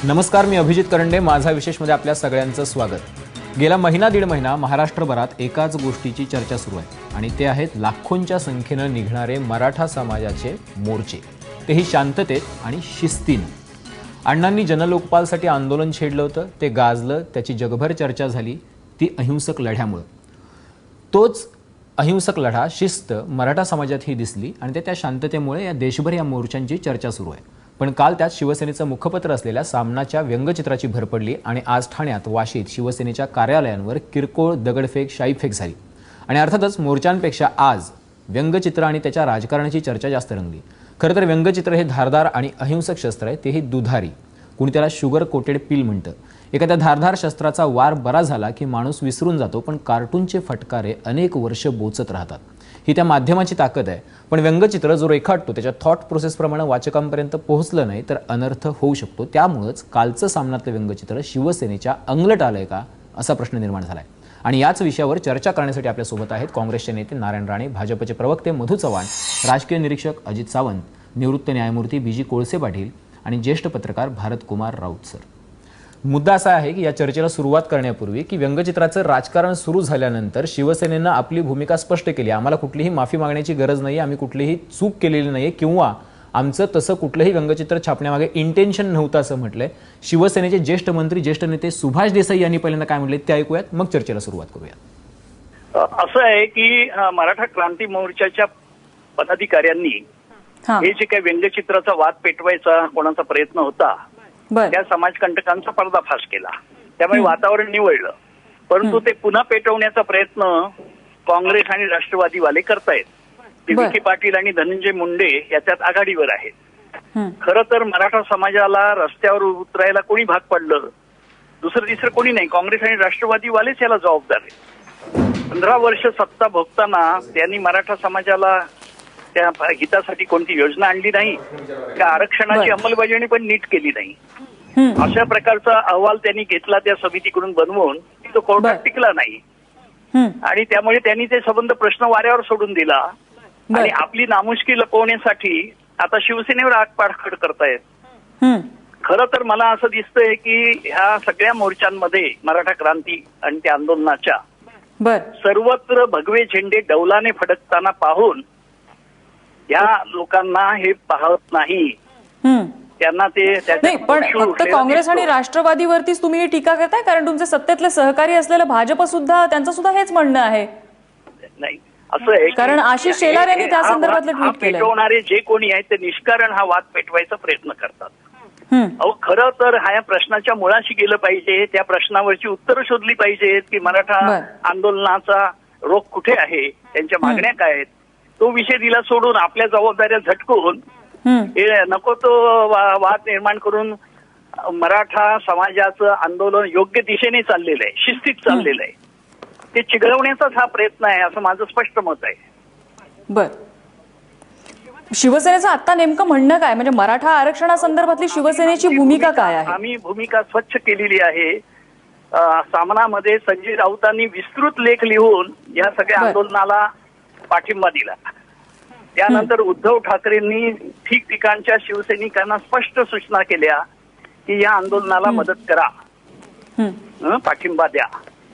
नमस्कार, मी अभिजित करंडे. माझा विशेषमध्ये आपल्या सगळ्यांचं स्वागत. गेला दीड महिना महाराष्ट्रभरात एकाच गोष्टीची चर्चा सुरू आहे आणि ते आहेत लाखोंच्या संख्येनं निघणारे मराठा समाजाचे मोर्चे, तेही शांततेत आणि शिस्तीनं. अण्णांनी जनलोकपालसाठी आंदोलन छेडलं होतं, ते गाजलं, त्याची जगभर चर्चा झाली, ती अहिंसक लढ्यामुळे. तोच अहिंसक लढा, शिस्त मराठा समाजातही दिसली आणि त्या शांततेमुळे या देशभर या मोर्चांची चर्चा सुरू आहे. पण काल त्यात शिवसेनेचं मुखपत्र असलेल्या सामनाच्या व्यंगचित्राची भर पडली आणि आज ठाण्यात, वाशीत शिवसेनेच्या कार्यालयांवर किरकोळ दगडफेक, शाईफेक झाली. आणि अर्थातच मोर्चांपेक्षा आज व्यंगचित्र आणि त्याच्या राजकारणाची चर्चा जास्त रंगली. खरं तर व्यंगचित्र हे धारदार आणि अहिंसक शस्त्र आहे, तेही दुधारी. कुणी त्याला शुगर कोटेड पिल म्हणतं. एखाद्या धारदार शस्त्राचा वार बरा झाला की माणूस विसरून जातो, पण कार्टूनचे फटकारे अनेक वर्ष बोचत राहतात. ही त्या माध्यमाची ताकद आहे. पण व्यंगचित्र जो रेखाटतो त्याच्या थॉट प्रोसेसप्रमाणे वाचकांपर्यंत पोहोचलं नाही तर अनर्थ होऊ शकतो. त्यामुळेच कालचं सामनातलं व्यंगचित्र शिवसेनेच्या अंगलट आलंय का, असा प्रश्न निर्माण झालाय. आणि याच विषयावर चर्चा करण्यासाठी आपल्यासोबत आहेत काँग्रेसचे नेते नारायण राणे, भाजपचे प्रवक्ते मधू चव्हाण, राजकीय निरीक्षक अजित सावंत, निवृत्त न्यायमूर्ती बीजी कोळसे पाटील आणि ज्येष्ठ पत्रकार भारतकुमार राऊत सर. मुद्दा असा आहे की या चर्चेला सुरुवात करण्यापूर्वी की व्यंगचित्राचं राजकारण सुरू झाल्यानंतर शिवसेनेनं आपली भूमिका स्पष्ट केली. आम्हाला कुठलीही माफी मागण्याची गरज नाही, आम्ही कुठलीही चूक केलेली नाही किंवा आमचं तसं कुठलंही व्यंगचित्र छापण्यामागे इंटेन्शन नव्हतं असं म्हटलंय. शिवसेनेचे ज्येष्ठ मंत्री, ज्येष्ठ नेते सुभाष देसाई यांनी पहिल्यांदा काय म्हटले ते ऐकूयात, मग चर्चेला सुरुवात करूयात. असं आहे की मराठा क्रांती मोर्चाच्या पदाधिकाऱ्यांनी हे जे काही व्यंगचित्राचा वाद पेटवायचा कोणाचा प्रयत्न होता त्या समाजकंटकांचा पर्दाफाश केला. त्यामुळे वातावरण निवळलं. परंतु ते पुन्हा पेटवण्याचा प्रयत्न काँग्रेस आणि राष्ट्रवादीवाले करतायत. ते विखे पाटील आणि धनंजय मुंडे याच्यात आघाडीवर आहेत. खरं तर मराठा समाजाला रस्त्यावर उतरायला कोणी भाग पडलं, दुसरं तिसरं कोणी नाही, काँग्रेस आणि राष्ट्रवादीवालेच याला जबाबदार आहेत. 15 वर्ष सत्ता भोगताना त्यांनी मराठा समाजाला त्या हितासाठी कोणती योजना आणली नाही, त्या आरक्षणाची अंमलबजावणी पण नीट केली नाही. अशा प्रकारचा अहवाल त्यांनी घेतला त्या समितीकडून बनवून, तो कोर्टात टिकला नाही आणि त्यामुळे त्यांनी ते संबंध प्रश्न वाऱ्यावर सोडून दिला आणि आपली नामुष्की लपवण्यासाठी आता शिवसेनेवर आगपाखड करतायत. खरं तर मला असं दिसतंय की ह्या सगळ्या मोर्चांमध्ये मराठा क्रांती आणि त्या आंदोलनाच्या सर्वत्र भगवे झेंडे डौलाने फडकताना पाहून या लोकांना हे पाहत नाही. त्यांना ते नाही, पण फक्त काँग्रेस आणि राष्ट्रवादीवरतीच तुम्ही टीका करताय, कारण तुमचे सत्तेतले सहकारी असलेलं भाजप सुद्धा, त्यांचं सुद्धा हेच म्हणणं आहे. नाही, असं आहे कारण आशिष शेलार यांनी त्या संदर्भातलं ट्विट केलं. पेटवणारे जे कोणी आहेत ते निष्कारण हा वाद पेटवायचा प्रयत्न करतात. अहो, खरं तर हा या प्रश्नाच्या मुळाशी गेलं पाहिजे, त्या प्रश्नावरची उत्तरं शोधली पाहिजेत की मराठा आंदोलनाचा रोग कुठे आहे, त्यांच्या मागण्या काय आहेत. तो विषय दिला सोडून आपल्या जबाबदाऱ्या झटकून हे नको तो वाद निर्माण करून मराठा समाजाचं आंदोलन योग्य दिशेने चाललेलं आहे, शिस्तीत चाललेलं आहे, ते चिघळवण्याचाच हा प्रयत्न आहे असं माझं स्पष्ट मत आहे. बर, शिवसेनेचं आता नेमकं म्हणणं काय, म्हणजे मराठा आरक्षणासंदर्भातली शिवसेनेची भूमिका काय आहे? आम्ही भूमिका स्वच्छ केलेली आहे. सामनामध्ये संजय राऊतांनी विस्तृत लेख लिहून या सगळ्या आंदोलनाला पाठिंबा दिला. त्यानंतर उद्धव ठाकरेंनी ठिकठिकाणच्या शिवसैनिकांना स्पष्ट सूचना केल्या की या आंदोलनाला मदत करा, पाठिंबा द्या,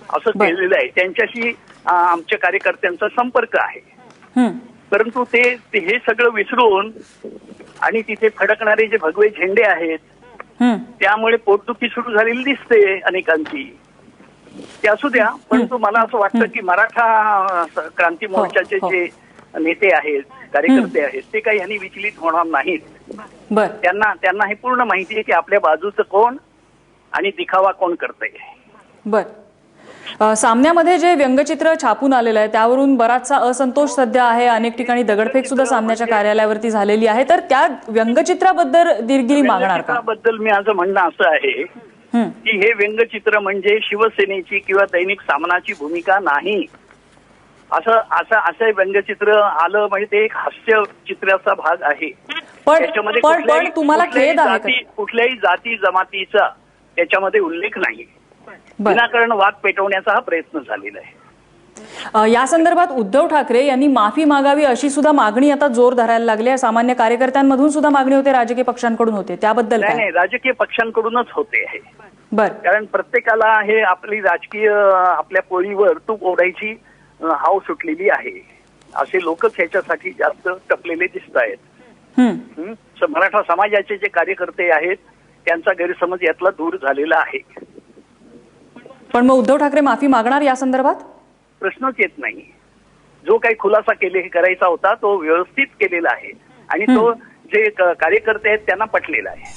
असं केलेलं आहे. त्यांच्याशी आमच्या कार्यकर्त्यांचा संपर्क आहे. परंतु ते हे सगळं विसरून आणि तिथे फडकणारे जे भगवे झेंडे आहेत त्यामुळे पोटदुखी सुरू झालेली दिसते अनेकांची. ते असू द्या, परंतु मला असं वाटतं की मराठा क्रांती मोर्चाचे जे नेते आहेत, कार्यकर्ते आहेत, ते काही यांनी विचलित होणार नाहीत. त्यांना हे पूर्ण माहिती आहे की आपल्या बाजूचं कोण आणि दिखावा कोण करतंय. बर, सामन्यामध्ये जे व्यंगचित्र छापून आलेलं आहे त्यावरून बराचसा असंतोष सध्या आहे. अनेक ठिकाणी दगडफेक सुद्धा सामन्याच्या कार्यालयावरती झालेली आहे. तर त्या व्यंगचित्राबद्दल दिलगिरी मागणार का? बद्दल मी माझं म्हणणं असं आहे की हे व्यंगचित्र म्हणजे शिवसेनेची किंवा दैनिक सामनाची भूमिका नाही. असं व्यंगचित्र आलं म्हणजे ते एक हास्य चित्राचा भाग आहे. त्याच्यामध्ये तुम्हाला खेद आहे कुठल्याही जाती जमातीचा त्याच्यामध्ये उल्लेख नाही. विनाकारण वाद पेटवण्याचा हा प्रयत्न झालेला आहे. या संदर्भात उद्धव ठाकरे यांनी माफी मागावी अशी सुद्धा मागणी आता जोर धरायला लागली आहे. सामान्य कार्यकर्त्यांमधून सुद्धा मागणी होते, राजकीय पक्षांकडून होते, त्याबद्दल काय? नाही, राजकीय पक्षांकडूनच होते आहे. बर, कारण प्रत्येकाला हे आपली राजकीय आपल्या पोळीवर तूप ओढायची हाव सुटलेली आहे. असे लोकच ह्याच्यासाठी जास्त टपलेले दिसत आहेत. मराठा समाजाचे जे कार्यकर्ते आहेत त्यांचा गैरसमज यातला दूर झालेला आहे. पण मग उद्धव ठाकरे माफी मागणार या संदर्भात? प्रश्नच येत नाही. जो काही खुलासा करायचा होता तो व्यवस्थित केलेला आहे आणि तो जे कार्यकर्ते आहेत त्यांना पटलेला आहे.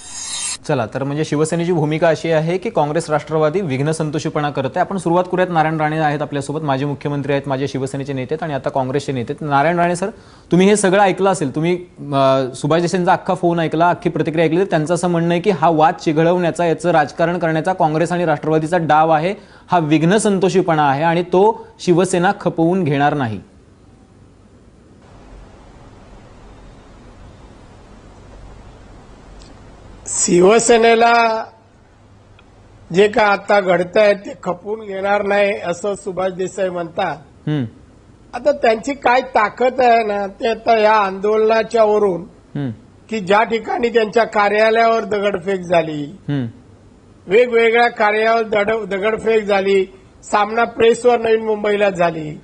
चला, तर म्हणजे शिवसेनेची भूमिका अशी आहे की काँग्रेस राष्ट्रवादी विघ्नसंतोषीपणा करत आहे. आपण सुरुवात करूयात. नारायण राणे आहेत आपल्यासोबत, माजी मुख्यमंत्री आहेत, माझे शिवसेनेचे नेते आहेत आणि आता काँग्रेसचे नेते आहेत. नारायण राणे सर, तुम्ही हे सगळं ऐकलं असेल, तुम्ही सुभाष देसाईंचा अख्खा फोन ऐकला, अख्खी प्रतिक्रिया ऐकली. तर त्यांचं असं म्हणणं आहे की हा वाद चिघळवण्याचा, याचं राजकारण करण्याचा काँग्रेस आणि राष्ट्रवादीचा डाव आहे, हा विघ्नसंतोषीपणा आहे आणि तो शिवसेना खपवून घेणार नाही. शिवसेनेला जे का आता घडतंय ते खपून घेणार नाही असं सुभाष देसाई म्हणतात. आता त्यांची काय ताकद आहे ना, ते आता या आंदोलनाच्या वरून की ज्या ठिकाणी त्यांच्या कार्यालयावर दगडफेक झाली, वेगवेगळ्या कार्यालयावर दगडफेक झाली, सामना प्रेसवर नवीन मुंबईला झाली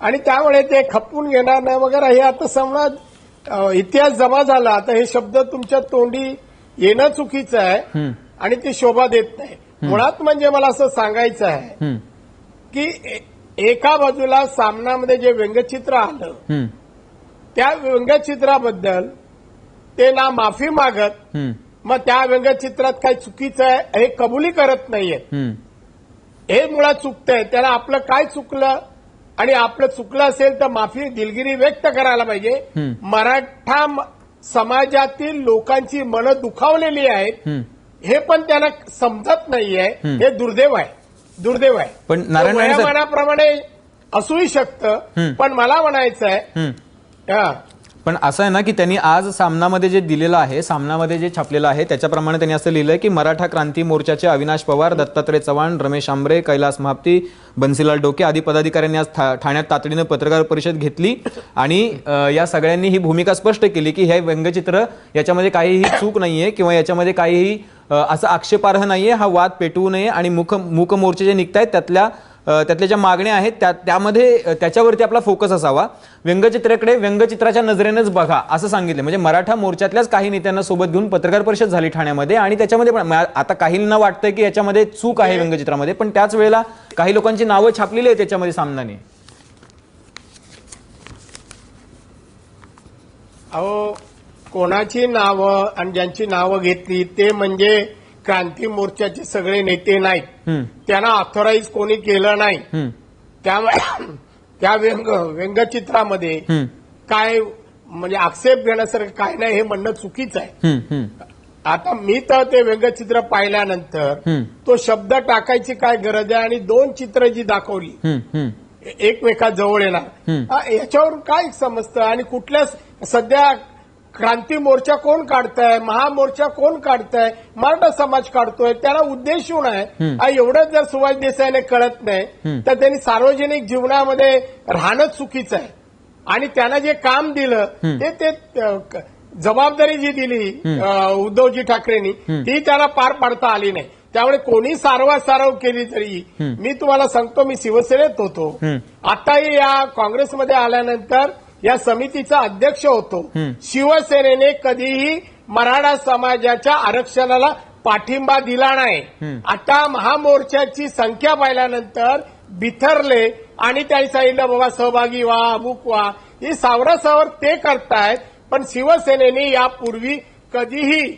आणि त्यामुळे ते खपून घेणार नाही वगैरे हे आता समजा इतिहास जमा झाला. आता हे शब्द तुमच्या तोंडी येणं चुकीचं आहे आणि ती शोभा देत नाही. मुळात म्हणजे मला असं सांगायचं आहे की एका बाजूला सामनामध्ये जे व्यंगचित्र आलं त्या व्यंगचित्राबद्दल ते ना माफी मागत, मग त्या व्यंगचित्रात काही चुकीचं आहे हे कबुली करत नाहीये. हे मुळात चुकतंय. त्याला आपलं काय चुकलं आणि आपलं चुकलं असेल तर माफी दिलगिरी व्यक्त करायला पाहिजे. मराठा समाजातील लोकांची मनं दुखावलेली आहेत हे पण त्यांना समजत नाहीये. हे दुर्दैव आहे. पण नारायण राणे मनाप्रमाणे असूही शकतं, पण मला म्हणायचं आहे पण असं आहे ना की त्यांनी आज सामनामध्ये जे दिलेलं आहे, सामनामध्ये जे छापलेलं आहे त्याच्याप्रमाणे त्यांनी असं लिहिलंय की मराठा क्रांती मोर्चाचे अविनाश पवार, दत्तात्रय चव्हाण, रमेश आंबरे, कैलास महाप्ती, बन्सीलाल डोके आदी पदाधिकाऱ्यांनी आज ठाण्यात तातडीनं पत्रकार परिषद घेतली आणि या सगळ्यांनी ही भूमिका स्पष्ट केली की हे व्यंगचित्र याच्यामध्ये काहीही चूक नाहीये किंवा याच्यामध्ये काहीही असं आक्षेपार्ह नाहीये, हा वाद पेटवू नये आणि मूक मोर्चे जे निघतायत त्यातल्या ज्या मागण्या आहेत त्यामध्ये त्याच्यावरती आपला फोकस असावा. व्यंगचित्राकडे व्यंगचित्राच्या नजरेनेच बघा असं सांगितलं. म्हणजे मराठा मोर्चातल्याच काही नेत्यांना सोबत घेऊन पत्रकार परिषद झाली ठाण्यामध्ये आणि त्याच्यामध्ये पण आता काहींना वाटतंय की याच्यामध्ये चूक आहे व्यंगचित्रामध्ये, पण त्याच वेळेला काही लोकांची नावं छापलेली आहेत त्याच्यामध्ये सामनाने. अहो, कोणाची नावं आणि ज्यांची नावं घेतली ते म्हणजे क्रांती मोर्चाचे सगळे नेते नाहीत. त्यांना ऑथोराईज कोणी केलं नाही. त्यामुळे त्या व्यंगचित्रामध्ये काय म्हणजे आक्षेप घेण्यासारखं काय नाही हे म्हणणं चुकीचं आहे. आता मी तर ते व्यंगचित्र पाहिल्यानंतर तो शब्द टाकायची काय गरज आहे आणि दोन चित्र जी दाखवली एकमेका जवळ येणार याच्यावरून काय समजतं आणि कुठल्या सध्या क्रांती मोर्चा कोण काढताय, महामोर्चा कोण काढताय, मराठा समाज काढतोय, त्याला उद्देशून आहे. एवढंच जर सुभाष देसाईने कळत नाही तर त्यांनी सार्वजनिक जीवनामध्ये राहणं चुकीचं आहे आणि त्यांना जे काम दिलं ते जबाबदारी जी दिली उद्धवजी ठाकरेंनी ती त्याला पार पाडता आली नाही. त्यामुळे कोणी सारवासारव केली तरी मी तुम्हाला सांगतो, मी शिवसेनेत होतो, आताही या काँग्रेसमध्ये आल्यानंतर या समितीचा अध्यक्ष होतो. शिवसेनेने कधीही मराठा समाजाच्या आरक्षणाला पाठिंबा दिला नाही. आता महामोर्चाची संख्या पाहिल्यानंतर बिथरले आणि त्यांनी सांगितलं बाबा सहभागी व्हा, अमुक व्हा, ही सावरासावर ते करतायत. पण शिवसेनेने यापूर्वी कधीही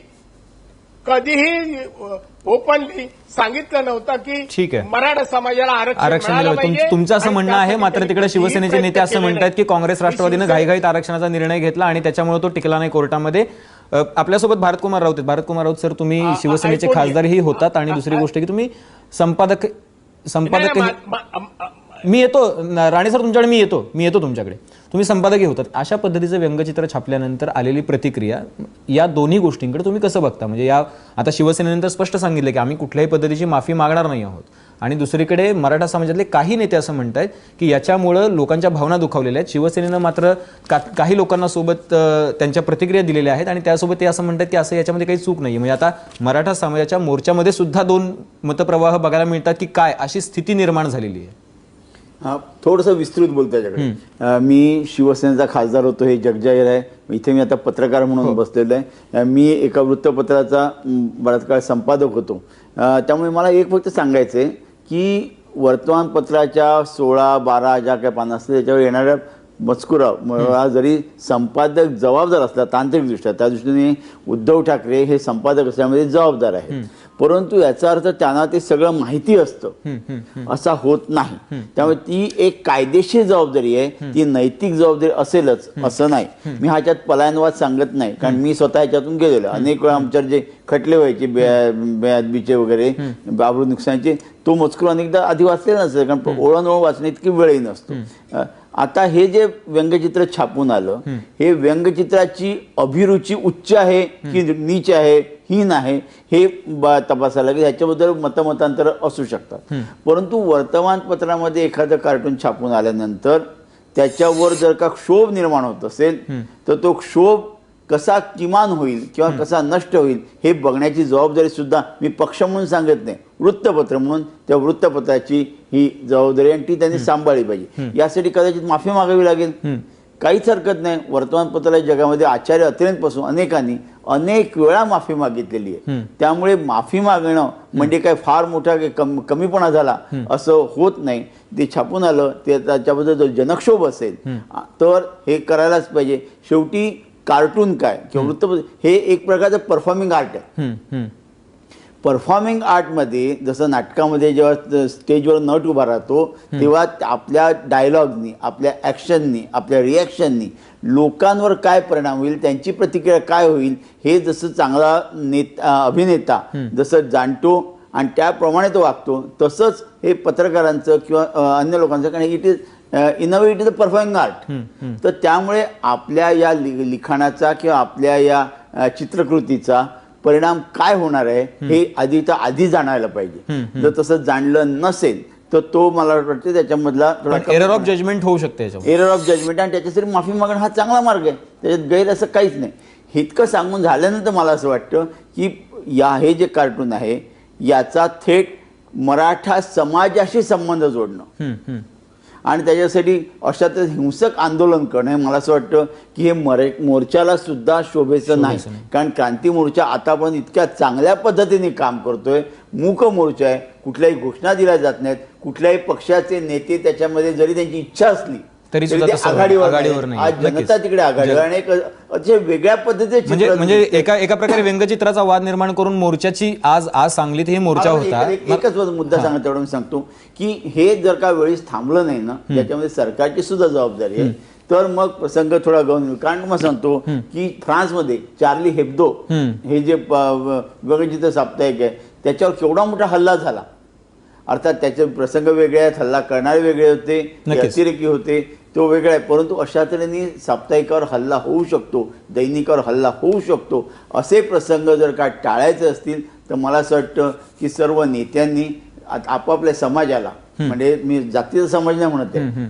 ओपनली सांगितलं नव्हतं की मराठा समाजाला आरक्षण मिळालं पाहिजे. तुमचं असं म्हणणं आहे, मात्र तिकडे शिवसेनेचे नेते असं म्हणतात की काँग्रेस राष्ट्रवादीनं घाईघाईत आरक्षणाचा निर्णय घेतला आणि त्याच्यामुळे तो टिकला नाही कोर्टामध्ये. आपल्यासोबत भारतकुमार राऊत आहेत. भारतकुमार राऊत सर, तुम्ही शिवसेनेचे खासदारही होतात आणि दुसरी गोष्ट की तुम्ही संपादक मी येतो राणे सर तुमच्याकडे, मी येतो तुमच्याकडे. तुम्ही संपादकही होतात. अशा पद्धतीचं व्यंगचित्र छापल्यानंतर आलेली प्रतिक्रिया, या दोन्ही गोष्टींकडे तुम्ही कसं बघता? म्हणजे या आता शिवसेनेनंतर स्पष्ट सांगितलं की आम्ही कुठल्याही पद्धतीची माफी मागणार नाही आहोत, आणि दुसरीकडे मराठा समाजातले काही नेते असं म्हणतात की याच्यामुळं लोकांच्या भावना दुखावलेल्या आहेत. शिवसेनेनं मात्र काही लोकांना सोबत त्यांच्या प्रतिक्रिया दिलेल्या आहेत, आणि त्यासोबत ते असं म्हणतात की असं याच्यामध्ये काही चूक नाही. म्हणजे आता मराठा समाजाच्या मोर्चामध्ये सुद्धा दोन मतप्रवाह बघायला मिळतात की काय अशी स्थिती निर्माण झालेली आहे. हा, थोडंसं विस्तृत बोलतो याच्याकडे. मी शिवसेनेचा खासदार होतो हे जगजाहीर आहे. इथे मी आता पत्रकार म्हणून बसलेलो आहे. मी एका वृत्तपत्राचा बराच काळ संपादक होतो. त्यामुळे मला एक फक्त सांगायचं आहे की वर्तमानपत्राच्या 16-12 ज्या काही पानं असतात त्याच्यावर येणाऱ्या मजकुरा जरी संपादक जबाबदार असला तांत्रिकदृष्ट्या, त्या दृष्टीने उद्धव ठाकरे हे संपादक असल्यामुळे जबाबदार आहेत, परंतु याचा अर्थ त्यांना ते सगळं माहिती असतं असा होत नाही. त्यामुळे ती एक कायदेशीर जबाबदारी आहे, ती नैतिक जबाबदारी असेलच असं नाही. मी ह्याच्यात पलायनवाद सांगत नाही, कारण मी स्वतः ह्याच्यातून गेलेलो. अनेक वेळा आमच्यावर जे खटले व्हायचे बेअदबीचे वगैरे, आबरू नुकसानीचे, तो मजकूर अनेकदा आधी वाचलेला नसतो, कारण ओळख वाचणे इतकी वेळही नसतो. आता हे जे व्यंगचित्र छापून आलं, हे व्यंगचित्राची अभिरुची उच्च आहे की नीच आहे, हीन आहे, हे तपासायला लागेल. ह्याच्याबद्दल मतमतांतर असू शकतात. परंतु वर्तमानपत्रामध्ये एखादं कार्टून छापून आल्यानंतर त्याच्यावर जर का क्षोभ निर्माण होत असेल तर तो क्षोभ कसा किमान होईल किंवा कसा नष्ट होईल हे बघण्याची जबाबदारी सुद्धा मी पक्ष म्हणून सांगत नाही, वृत्तपत्र म्हणून त्या वृत्तपत्राची ही जबाबदारी, आणि ती त्यांनी सांभाळली पाहिजे. यासाठी कदाचित माफी मागावी लागेल, काहीच हरकत नाही. वर्तमानपत्राच्या जगामध्ये आचार्य अत्रेंपासून अनेकांनी अनेक वेळा माफी मागितलेली आहे. त्यामुळे माफी मागणं म्हणजे काय फार मोठा कमीपणा झाला असं होत नाही. ते छापून आलं, ते त्याच्याबद्दल जर जनक्षोभ असेल तर हे करायलाच पाहिजे. शेवटी कार्टून काय किंवा वृत्तपत्र हे एक प्रकारचं परफॉर्मिंग आर्ट आहे. परफॉर्मिंग आर्टमध्ये जसं नाटकामध्ये जेव्हा स्टेजवर नट उभा राहतो तेव्हा आपल्या डायलॉगनी, आपल्या ॲक्शननी, आपल्या रिॲक्शननी लोकांवर काय परिणाम होईल, त्यांची प्रतिक्रिया काय होईल, हे जसं चांगला अभिनेता जसं जाणतो आणि त्याप्रमाणे तो वागतो, तसंच हे पत्रकारांचं किंवा अन्य लोकांचं, कारण it is in a way it is a performing art. तर त्यामुळे आपल्या या लिखाणाचा किंवा आपल्या या चित्रकृतीचा परिणाम काय होणार आहे हे आधी जाणायला पाहिजे. जर तसं जाणलं नसेल तर तो मला वाटतं त्याच्यामधला एरर ऑफ जजमेंट होऊ शकते. एरर ऑफ जजमेंट, आणि त्याच्यासाठी माफी मागणं हा चांगला मार्ग आहे, त्याच्यात गैर असं काहीच नाही. इतकं सांगून झाल्यानंतर मला असं वाटतं की हे जे कार्टून आहे याचा थेट मराठा समाजाशी संबंध जोडणं आणि त्याच्यासाठी अशातच हिंसक आंदोलन करणं, मला असं वाटतं की हे मोर्चाला सुद्धा शोभेचं नाही. कारण क्रांती मोर्चा आतापर्यंत इतक्या चांगल्या पद्धतीने काम करतोय, मूक मोर्चा आहे, कुठल्याही घोषणा दिल्या जात नाहीत, कुठल्याही पक्षाचे नेते त्याच्यामध्ये जरी त्यांची इच्छा असली तरी आघाडीवर नाही. आज जनता तिकडे आघाडीवर, आणि एक अतिशय वेगळ्या पद्धतीने म्हणजे एका प्रकारे व्यंगचित्राचा वाद निर्माण करून मोर्चाची आज सांगलीत हे मोर्चा होता. एकच मुद्दा सांगत तेवढं मी सांगतो की हे जर का वेळीच थांबलं नाही ना, त्याच्यामध्ये सरकारची सुद्धा जबाबदारी आहे, तर मग प्रसंग थोडा गौण होईल. कारण मग सांगतो की फ्रान्समध्ये चार्ली हेब्दो हे जे व्यंगचित्र साप्ताहिक आहे त्याच्यावर केवढा मोठा हल्ला झाला. अर्थात त्याचे प्रसंग वेगळे आहेत, हल्ला करणारे वेगळे होते, अतिरेकी होते, तो वेगळा आहे. परंतु अशा तऱ्हेने साप्ताहिकावर हल्ला होऊ शकतो, दैनिकावर हल्ला होऊ शकतो. असे प्रसंग जर का टाळायचे असतील तर मला असं वाटतं की सर्व नेत्यांनी आपापल्या समाजाला, म्हणजे मी जातीचा समाज नाही म्हणत आहे,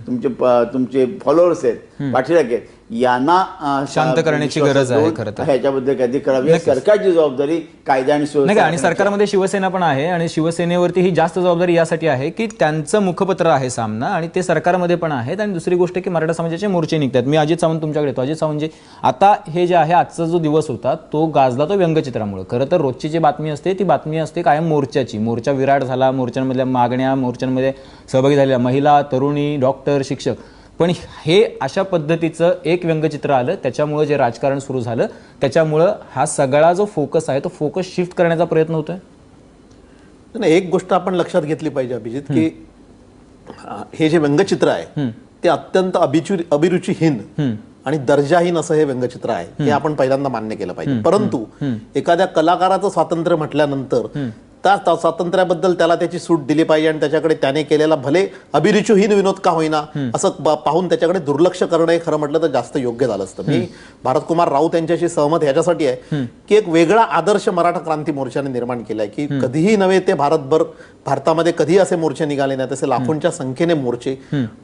तुमचे फॉलोअर्स आहेत, पाठीराख आहेत, यांना शांत करण्याची गरज आहे. खरं तर ह्याच्याबद्दल कधी करावी, सरकारची जबाबदारी कायदा आणि सुव्यवस्था. आणि सरकारमध्ये शिवसेना पण आहे, आणि शिवसेनेवरती ही जास्त जबाबदारी यासाठी आहे की त्यांचं मुखपत्र आहे सामना, आणि ते सरकारमध्ये पण आहेत. आणि दुसरी गोष्ट की मराठा समाजाचे मोर्चे निघतात. मी अजित सावंत तुमच्याकडे येतो. अजित सावंत, आता हे जे आहे आजचा जो दिवस होता तो गाजला तो व्यंगचित्रामुळे. खरं तर रोजची जी बातमी असते ती बातमी असते कायम मोर्चाची. मोर्चा विराट झाला, मोर्चांमधल्या मागण्या, मोर्चांमध्ये सहभागी झालेल्या महिला, तरुणी, डॉक्टर, शिक्षक. पण हे अशा पद्धतीचं एक व्यंगचित्र आलं, त्याच्यामुळे जे राजकारण सुरू झालं, त्याच्यामुळं हा सगळा जो फोकस आहे तो फोकस शिफ्ट करण्याचा प्रयत्न होतोय. एक गोष्ट आपण लक्षात घेतली पाहिजे अभिजित, की हे जे व्यंगचित्र आहे ते अत्यंत अभिरुचीहीन आणि दर्जाहीन असं हे व्यंगचित्र आहे, हे आपण पहिल्यांदा मान्य केलं पाहिजे. परंतु एखाद्या कलाकाराचं स्वातंत्र्य म्हटल्यानंतर त्या स्वातंत्र्याबद्दल त्याला त्याची सूट दिली पाहिजे आणि त्याच्याकडे त्याने केलेला भले अभिरुचीहीन विनोद का होईना असं पाहून त्याच्याकडे दुर्लक्ष करणं हे खरं म्हटलं तर जास्त योग्य झालं असतं. मी भारतकुमार राऊत यांच्याशी सहमत ह्याच्यासाठी आहे की एक वेगळा आदर्श मराठा क्रांती मोर्चाने निर्माण केलाय की कधीही नव्हे ते भारतामध्ये कधीही असे मोर्चे निघाले नाही, तसे लाखोंच्या संख्येने मोर्चे,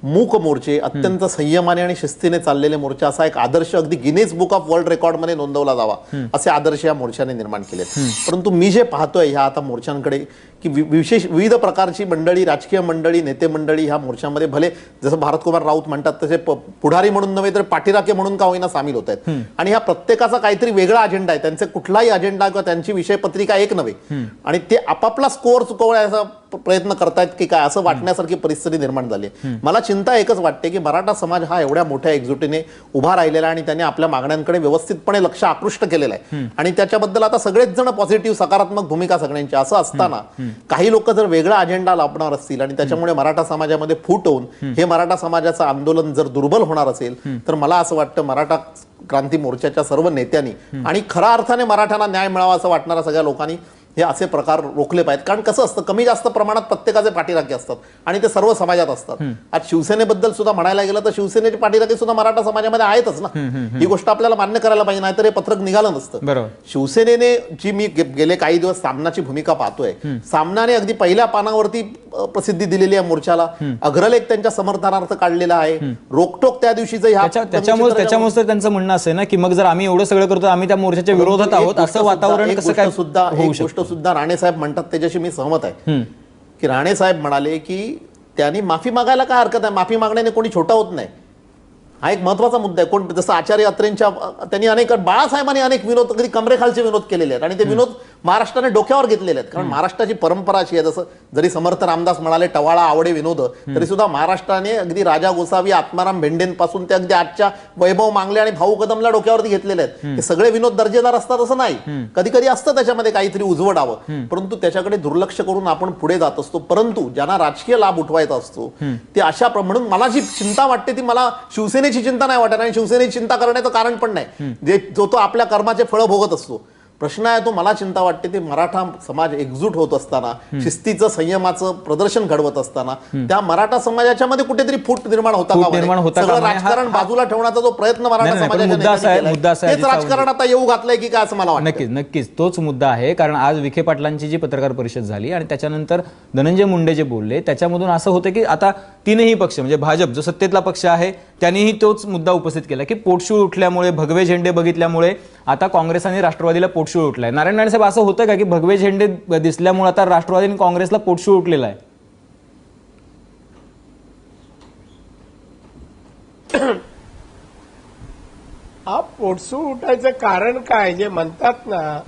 मूक मोर्चे, अत्यंत संयमाने आणि शिस्तीने चाललेले मोर्चे, असा एक आदर्श अगदी गिनीज बुक ऑफ वर्ल्ड रेकॉर्डमध्ये नोंदवला जावा असे आदर्श या मोर्चाने निर्माण केले. परंतु मी जे पाहतोय ह्या आता मोर्चांकडे की विविध प्रकारची मंडळी, राजकीय मंडळी, नेते मंडळी ह्या मोर्चामध्ये भले जसं भारतकुमार राऊत म्हणतात तसे पुढारी म्हणून नव्हे तर पाठीराखे म्हणून का होईना सामील होत आहेत. आणि ह्या प्रत्येकाचा काहीतरी वेगळा अजेंडा आहे, त्यांचे कुठलाही अजेंडा किंवा त्यांची विषयपत्रिका एक नव्हे आणि ते आपापला स्कोअर चुकवण्याचा प्रयत्न करतायत की काय असं वाटण्यासारखी परिस्थिती निर्माण झाली. मला चिंता एकच वाटते की मराठा समाज हा एवढ्या मोठ्या एकजुटीने उभा राहिलेला आणि त्यांनी आपल्या मागण्यांकडे व्यवस्थितपणे लक्ष आकृष्ट केलेलं आहे आणि त्याच्याबद्दल आता सगळेच जण पॉझिटिव्ह सकारात्मक भूमिका सगळ्यांची. असं असताना काही लोक जर वेगळा अजेंडा लाभणार असतील आणि त्याच्यामुळे मराठा समाजामध्ये फूट होऊन हे मराठा समाजाचं आंदोलन जर दुर्बल होणार असेल तर मला असं वाटतं मराठा क्रांती मोर्चाच्या सर्व नेत्यांनी आणि खऱ्या अर्थाने मराठ्यांना न्याय मिळावा असं वाटणाऱ्या सगळ्या लोकांनी हे असे प्रकार रोखले पाहिजेत. कारण कसं असतं, कमी जास्त प्रमाणात प्रत्येकाचे पाठीराखे असतात आणि ते सर्व समाजात असतात. आज शिवसेनेबद्दल सुद्धा म्हणायला गेलं तर शिवसेनेचे पाठीराखे सुद्धा मराठा समाजामध्ये आहेतच ना. ही गोष्ट आपल्याला मान्य करायला पाहिजे, नाहीतर हे पत्रक निघालं नसतं. शिवसेनेने जी मी गेले काही दिवस सामनाची भूमिका पाहतोय, सामनाने अगदी पहिल्या पानावरती प्रसिद्धी दिलेली आहे मोर्चाला, अग्रलेख त्यांच्या समर्थनार्थ काढलेला आहे, रोकटोक त्या दिवशीचं त्याच्यामुळे त्यांचं म्हणणं असं ना की मग जर आम्ही एवढं सगळं करतो आम्ही त्या मोर्चाच्या विरोधात आहोत असं वातावरण कसं काय सुद्धा सुद्धा राणे साहेब म्हणतात त्याच्याशी मी सहमत आहे की राणे साहेब म्हणाले की त्यांनी माफी मागायला काय हरकत आहे, माफी मागण्याने कोणी छोटा होत नाही. हा एक महत्वाचा मुद्दा आहे. कोण जसं आचार्य अत्रेंच्या त्यांनी अनेक बाळासाहेबांनी अनेक विनोद अगदी कमरेखालचे विनोद केलेले आहेत आणि ते विनोद महाराष्ट्राने डोक्यावर घेतलेले आहेत. कारण महाराष्ट्राची परंपरा अशी आहे, जसं जरी समर्थ रामदास म्हणाले टवाळा आवडे विनोद, तरी सुद्धा महाराष्ट्राने अगदी राजा गोसावी, आत्माराम भेंडेंपासून ते अगदी आजच्या वैभव मांगले आणि भाऊ कदमला डोक्यावरती घेतलेले आहेत. हे सगळे विनोद दर्जेदार असतात असं नाही, कधी कधी असतं त्याच्यामध्ये काहीतरी उजवडावं, परंतु त्याच्याकडे दुर्लक्ष करून आपण पुढे जात असतो. परंतु ज्यांना राजकीय लाभ उठवायचा असतो ते अशा म्हणून मला जी चिंता वाटते ती मला शिवसेनेची चिंता नाही वाटत आणि शिवसेनेची चिंता करण्याचं कारण पण नाही, जो तो आपल्या कर्माचे फळं भोगत असतो. प्रश्न आहे तो मला चिंता वाटते ते मराठा समाज एकजूट होत असताना, शिस्तीचं संयमाचं प्रदर्शन घडवत असताना त्या मराठा समाजाच्या मध्ये कुठेतरी फूट निर्माण होता सगळं राजकारण बाजूला ठेवण्याचा जो प्रयत्न मराठा समाजाच्या राजकारण आता येऊ घातलंय की काय असं मला वाटतं. नक्कीच तोच मुद्दा आहे. कारण आज विखे पाटलांची जी पत्रकार परिषद झाली आणि त्याच्यानंतर धनंजय मुंडे जे बोलले त्याच्यामधून असं होतं की आता तीनही पक्ष म्हणजे भाजप जो सत्तेतला पक्ष आहे त्यांनीही तोच मुद्दा उपस्थित केला की पोटशूळ उठल्यामुळे, भगवे झेंडे बघितल्यामुळे आता काँग्रेस आणि राष्ट्रवादीला पोटशूळ उठलाय. नारायण राणे साहेब असं होतं का की भगवे झेंडे दिसल्यामुळे आता राष्ट्रवादी आणि काँग्रेसला पोटशूळ उठलेला आहे? हा पोटशूळ उठायचं कारण काय जे म्हणतात ना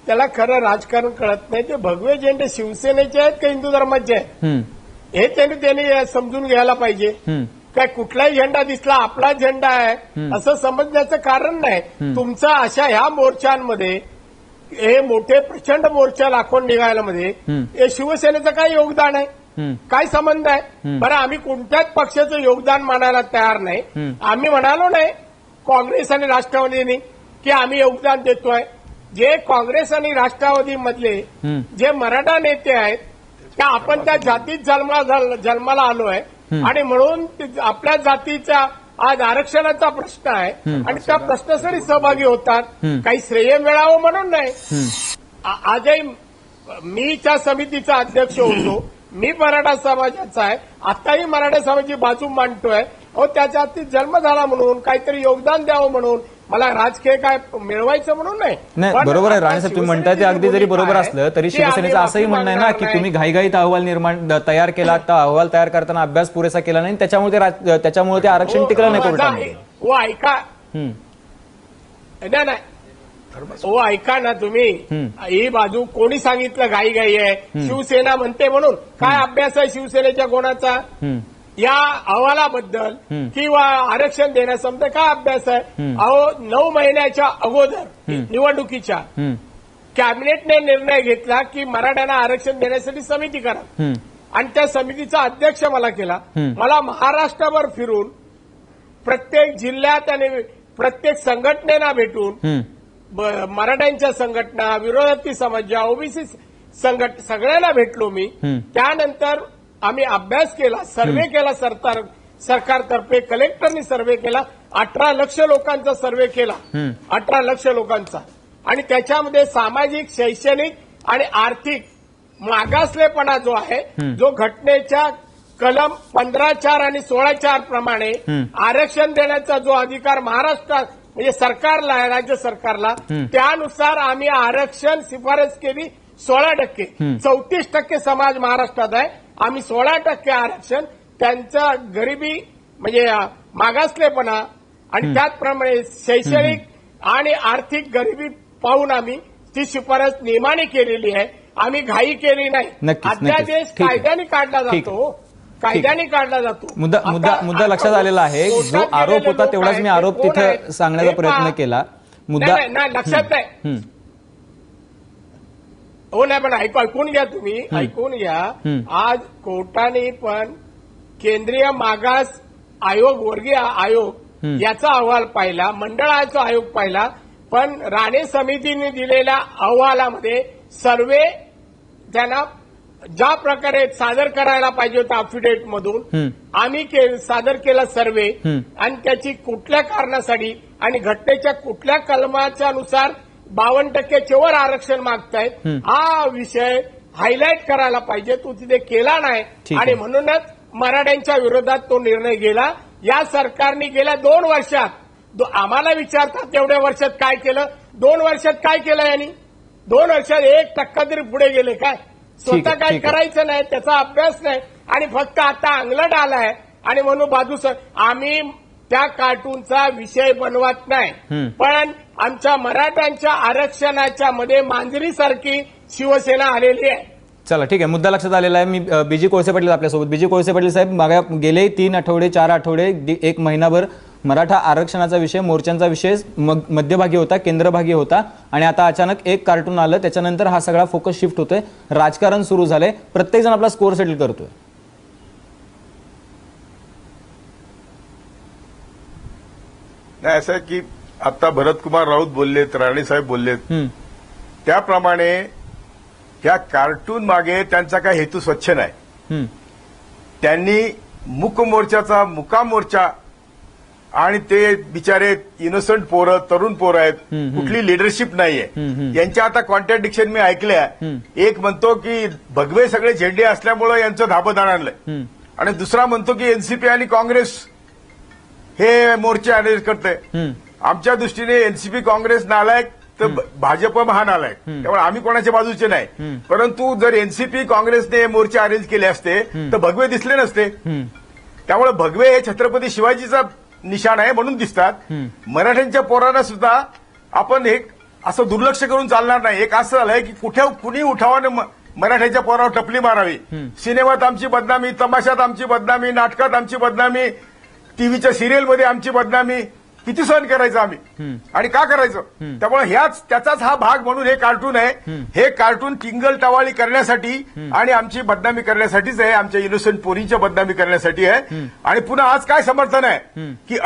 त्याला खरं राजकारण कळत नाही. ते भगवे झेंडे शिवसेनेचे आहेत का हिंदू धर्माचे आहेत हे त्यांनी समजून घ्यायला पाहिजे. काय कुठलाही झेंडा दिसला आपला झेंडा आहे असं समजण्याचं कारण नाही. तुमचा अशा ह्या मोर्चांमध्ये हे मोठे प्रचंड मोर्चा लाखोन निघायला मध्ये हे शिवसेनेचं काय योगदान आहे, काय संबंध आहे? बरं आम्ही कोणत्याच पक्षाचं योगदान मानायला तयार नाही. आम्ही म्हणालो नाही काँग्रेस आणि राष्ट्रवादीने की आम्ही योगदान देतोय. जे काँग्रेस आणि राष्ट्रवादी मधले जे मराठा नेते आहेत त्या आपण त्या जातीत जन्माला आलोय आणि म्हणून आपल्या जातीचा आज आरक्षणाचा प्रश्न आहे आणि त्या प्रश्नासाठी सहभागी होतात. काही श्रेय मिळावं म्हणून नाही. आजही मी त्या समितीचा अध्यक्ष होतो, मी मराठा समाजाचा आहे, आताही मराठा समाजाची बाजू मांडतोय. त्या जातीत जन्म झाला म्हणून काहीतरी योगदान द्यावं म्हणून, मला राजकीय काय मिळवायचं म्हणून नाही. बरोबर आहे राणे साहेब, तुम्ही म्हणताय ते अगदी जरी बरोबर असलं तरी शिवसेनेचं असंही म्हणणं आहे ना की तुम्ही घाईघाईत अहवाल तयार केला, अहवाल तयार करताना अभ्यास पुरेसा केला नाही, त्याच्यामुळे ते आरक्षण टिकलं नाही कोर्टामध्ये. ऐका नाही ऐका ना तुम्ही, ही बाजू कोणी सांगितलं घाई आहे? शिवसेना म्हणते म्हणून. काय अभ्यास आहे शिवसेनेच्या कोणाचा या अहवालाबद्दल किंवा आरक्षण देण्यासंबंध? काय अभ्यास आहे? 9 महिन्याच्या अगोदर निवडणुकीच्या कॅबिनेटने निर्णय घेतला की मराठ्यांना आरक्षण देण्यासाठी समिती करा आणि त्या समितीचा अध्यक्ष मला केला. मला महाराष्ट्रभर फिरून प्रत्येक जिल्ह्यात आणि प्रत्येक संघटनेला भेटून मराठ्यांच्या संघटना, विरोधी समाज, ओबीसी सगळ्यांना भेटलो मी. त्यानंतर आम्ही अभ्यास केला, सर्व्हे केला सरकारतर्फे, कलेक्टरनी सर्व्हे केला, 18 लक्ष लोकांचा सर्व्हे केला, 18 लक्ष लोकांचा. आणि त्याच्यामध्ये सामाजिक, शैक्षणिक आणि आर्थिक मागासलेपणा जो आहे, जो घटनेच्या कलम 15(4) आणि 16(4) प्रमाणे आरक्षण देण्याचा जो अधिकार महाराष्ट्रात म्हणजे सरकारला आहे, राज्य सरकारला, त्यानुसार आम्ही आरक्षण शिफारस केली 16%. 34% समाज महाराष्ट्रात आहे, आम्ही 16% आरक्षण. त्यांचा गरिबी म्हणजे मागासलेपणा आणि त्याचप्रमाणे शैक्षणिक आणि आर्थिक गरिबी पाहून आम्ही ती शिफारस नियमाने केलेली आहे. आम्ही घाई केली नाही. अध्यादेश कायद्याने काढला जातो, कायद्याने काढला जातो. मुद्दा लक्षात आलेला आहे. जो आरोप होता तेवढाच मी आरोप तिथे सांगण्याचा प्रयत्न केला. मुद्दा लक्षात नाही. हो नाही, पण ऐकून घ्या, तुम्ही ऐकून घ्या. आज कोर्टाने पण केंद्रीय मागास आयोग, वर्गीय आयोग याचा अहवाल पाहिला, मंडळाचा आयोग पाहिला, पण राणे समितीने दिलेल्या अहवालामध्ये सर्वे त्यांना ज्या प्रकारे सादर करायला पाहिजे होता अफिडेव्हिट मधून आम्ही सादर केला सर्वे, आणि त्याची कुठल्या कारणासाठी आणि घटनेच्या कुठल्या कलमाच्या नुसार 52% वर आरक्षण मागतायत, हा विषय हायलाईट करायला पाहिजे. तो तिथे केला नाही आणि म्हणूनच मराठ्यांच्या विरोधात तो निर्णय गेला. या सरकारने गेल्या 2 वर्षात आम्हाला विचारतात तेवढ्या वर्षात काय केलं, 2 वर्षात काय केलं यांनी? 2 वर्षात 1% तरी पुढे गेले काय? स्वतः काय करायचं नाही, त्याचा अभ्यास नाही, आणि फक्त आता अंगलट आलाय आणि म्हणून बाजूस. आम्ही त्या कार्टूनचा विषय बनवत नाही, पण आमच्या मराठ्यांच्या आरक्षणाच्या मध्ये मांजरीसारखी शिवसेना आलेली आहे. चला ठीक आहे, मुद्दा लक्षात आलेला आहे. मी बीजी कोळसे पाटील आपल्यासोबत. बीजी कोळसे पाटील साहेब, गेले 3 आठवडे 4 आठवडे 1 महिनाभर मराठा आरक्षणाचा विषय, मोर्चांचा विषय मध्यभागी होता, केंद्रभागी होता, आणि आता अचानक एक कार्टून आलं, त्याच्यानंतर हा सगळा फोकस शिफ्ट होतोय, राजकारण सुरू झालंय, प्रत्येक जण आपला स्कोर सेटल करतोय. नाही, असं आहे की आता भरतकुमार राऊत बोललेत, राणे साहेब बोललेत, त्याप्रमाणे ह्या कार्टून मागे त्यांचा काय हेतू स्वच्छ नाही. त्यांनी मूक मोर्चाचा मुकाम मोर्चा, आणि ते बिचारे इनोसंट पोरं, तरुण पोरं आहेत, कुठली लिडरशिप नाहीये यांच्या. आता कॉन्ट्रडिक्शन मी ऐकल्या. एक म्हणतो की भगवे सगळे झेंडे असल्यामुळे यांचं धाबदान आणलंय, आणि दुसरा म्हणतो की एनसीपी आणि काँग्रेस हे मोर्चे अरेंज करते. आमच्या दृष्टीने एनसीपी काँग्रेस नालायक तर भाजप महानालायक, त्यामुळे आम्ही कोणाच्या बाजूचे नाही. परंतु जर एनसीपी काँग्रेसने मोर्चे अरेंज केले असते तर भगवे दिसले नसते. त्यामुळे भगवे हे छत्रपती शिवाजीचा निशाण आहे म्हणून दिसतात. मराठ्यांच्या पोरांना सुद्धा आपण हे असं दुर्लक्ष करून चालणार नाही. एक असं झालंय की कुणी उठावानं मराठ्यांच्या पोरावर टपली मारावी. सिनेमात आमची बदनामी, तमाशात आमची बदनामी, नाटकात आमची बदनामी, टीव्हीच्या सिरियलमध्ये आमची बदनामी, किती सहन करायचं आम्ही आणि का करायचं? त्यामुळे त्याचाच हा भाग म्हणून हे कार्टून आहे. हे कार्टून टिंगल टवाळी करण्यासाठी आणि आमची बदनामी करण्यासाठीच आहे, आमच्या इनोसंट पोरींच्या बदनामी करण्यासाठी आहे. आणि पुन्हा आज काय समर्थन आहे की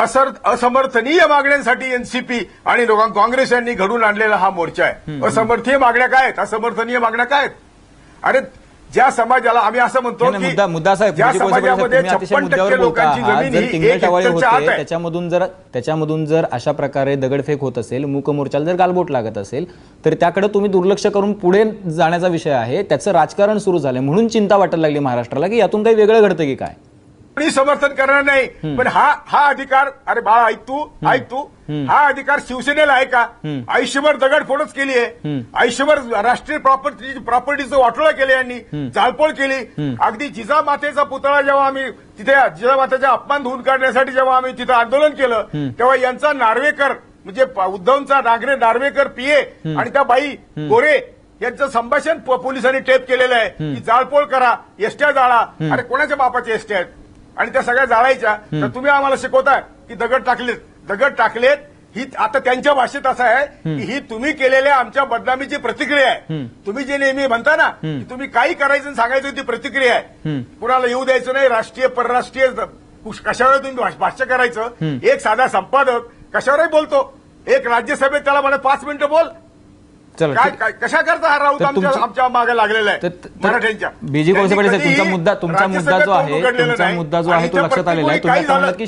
असमर्थनीय मागण्यांसाठी एनसीपी आणि काँग्रेस यांनी घडून आणलेला हा मोर्चा आहे. असमर्थनीय मागण्या काय आहेत? असमर्थनीय मागण्या काय आहेत? अरे ज्या समाजाला आम्ही असं म्हणतो की मुद्दा साहेब, ज्या समाजामध्ये 56% लोकांची जमीन ही 1 हेक्टरच्या आत आहे, त्याच्यामधून जर अशा प्रकारे दगडफेक होत असेल, मूक मोर्चाला जर गालबोट लागत असेल, तर त्याकडे तुम्ही दुर्लक्ष करून पुढे जाण्याचा विषय आहे. त्याचं राजकारण सुरू झालंय म्हणून चिंता वाटायला लागली महाराष्ट्राला की यातून काही वेगळं घडतं की काय. कोणी समर्थन करणार नाही, पण हा अधिकार, अरे बाळा ऐक तू, हा अधिकार शिवसेनेला आहे का? आयुष्यभर दगडफोडच केली आहे, आयुष्यभर राष्ट्रीय प्रॉपर्टीचं वाटोळं केलं यांनी, जाळपोळ केली. अगदी जिजामातेचा पुतळा जेव्हा आम्ही तिथे जिजामातेचा अपमान धुवून काढण्यासाठी जेव्हा आम्ही तिथं आंदोलन केलं, तेव्हा यांचा नार्वेकर म्हणजे उद्धवचा नार्वेकर पीए आणि त्या बाई गोरे यांचं संभाषण पोलिसांनी टेप केलेलं आहे की जाळपोळ करा, एसट्या जाळा. अरे कोणाच्या बापाच्या एसट्या आहेत आणि त्या सगळ्या जाळायच्या? तर तुम्ही आम्हाला शिकवताय की दगड टाकलेत. ही आता त्यांच्या भाषेत असं आहे की ही तुम्ही केलेल्या आमच्या बदनामीची प्रतिक्रिया आहे. तुम्ही जे नेहमी म्हणता ना की तुम्ही काही करायचं सांगायचं ती प्रतिक्रिया आहे. कुणाला येऊ द्यायचं नाही, राष्ट्रीय परराष्ट्रीय कशावर तुम्ही भाष्य करायचं. एक साधा संपादक कशावरही बोलतो, एक राज्यसभेत त्याला म्हणत 5 मिनिटं बोल, चला, कशा करता हा राऊत आमच्या मागे लागलेला आहे मराठ्यांच्या? बीजी कोळसे पाटील साहेब, तुमचा मुद्दा जो आहे तो लक्षात आलेला आहे. तुम्ही आता म्हणलात की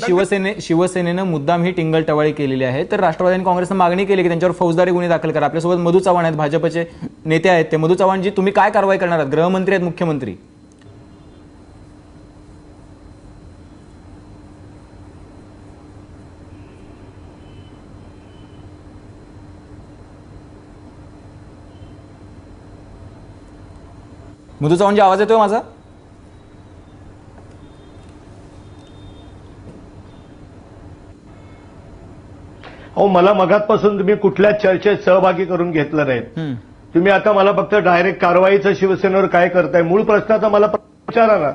शिवसेनेनं मुद्दाम ही टिंगल टवाळी केलेली आहे, तर राष्ट्रवादी आणि काँग्रेसनं मागणी केली की त्यांच्यावर फौजदारी गुन्हे दाखल करा. आपल्यासोबत मधू चव्हाण आहेत, भाजपचे नेते आहेत. ते मधू चव्हाणजी, तुम्ही काय कारवाई करणार आहात? गृहमंत्री आहेत मुख्यमंत्री. मधू चव्हाणजी, आवाज येतोय माझा? हो, मला मगातपासून तुम्ही कुठल्या चर्चेत सहभागी करून घेतलं नाही. तुम्ही आता मला फक्त डायरेक्ट कारवाईचं शिवसेनेवर काय करताय, मूळ प्रश्नाचा मला विचारा ना.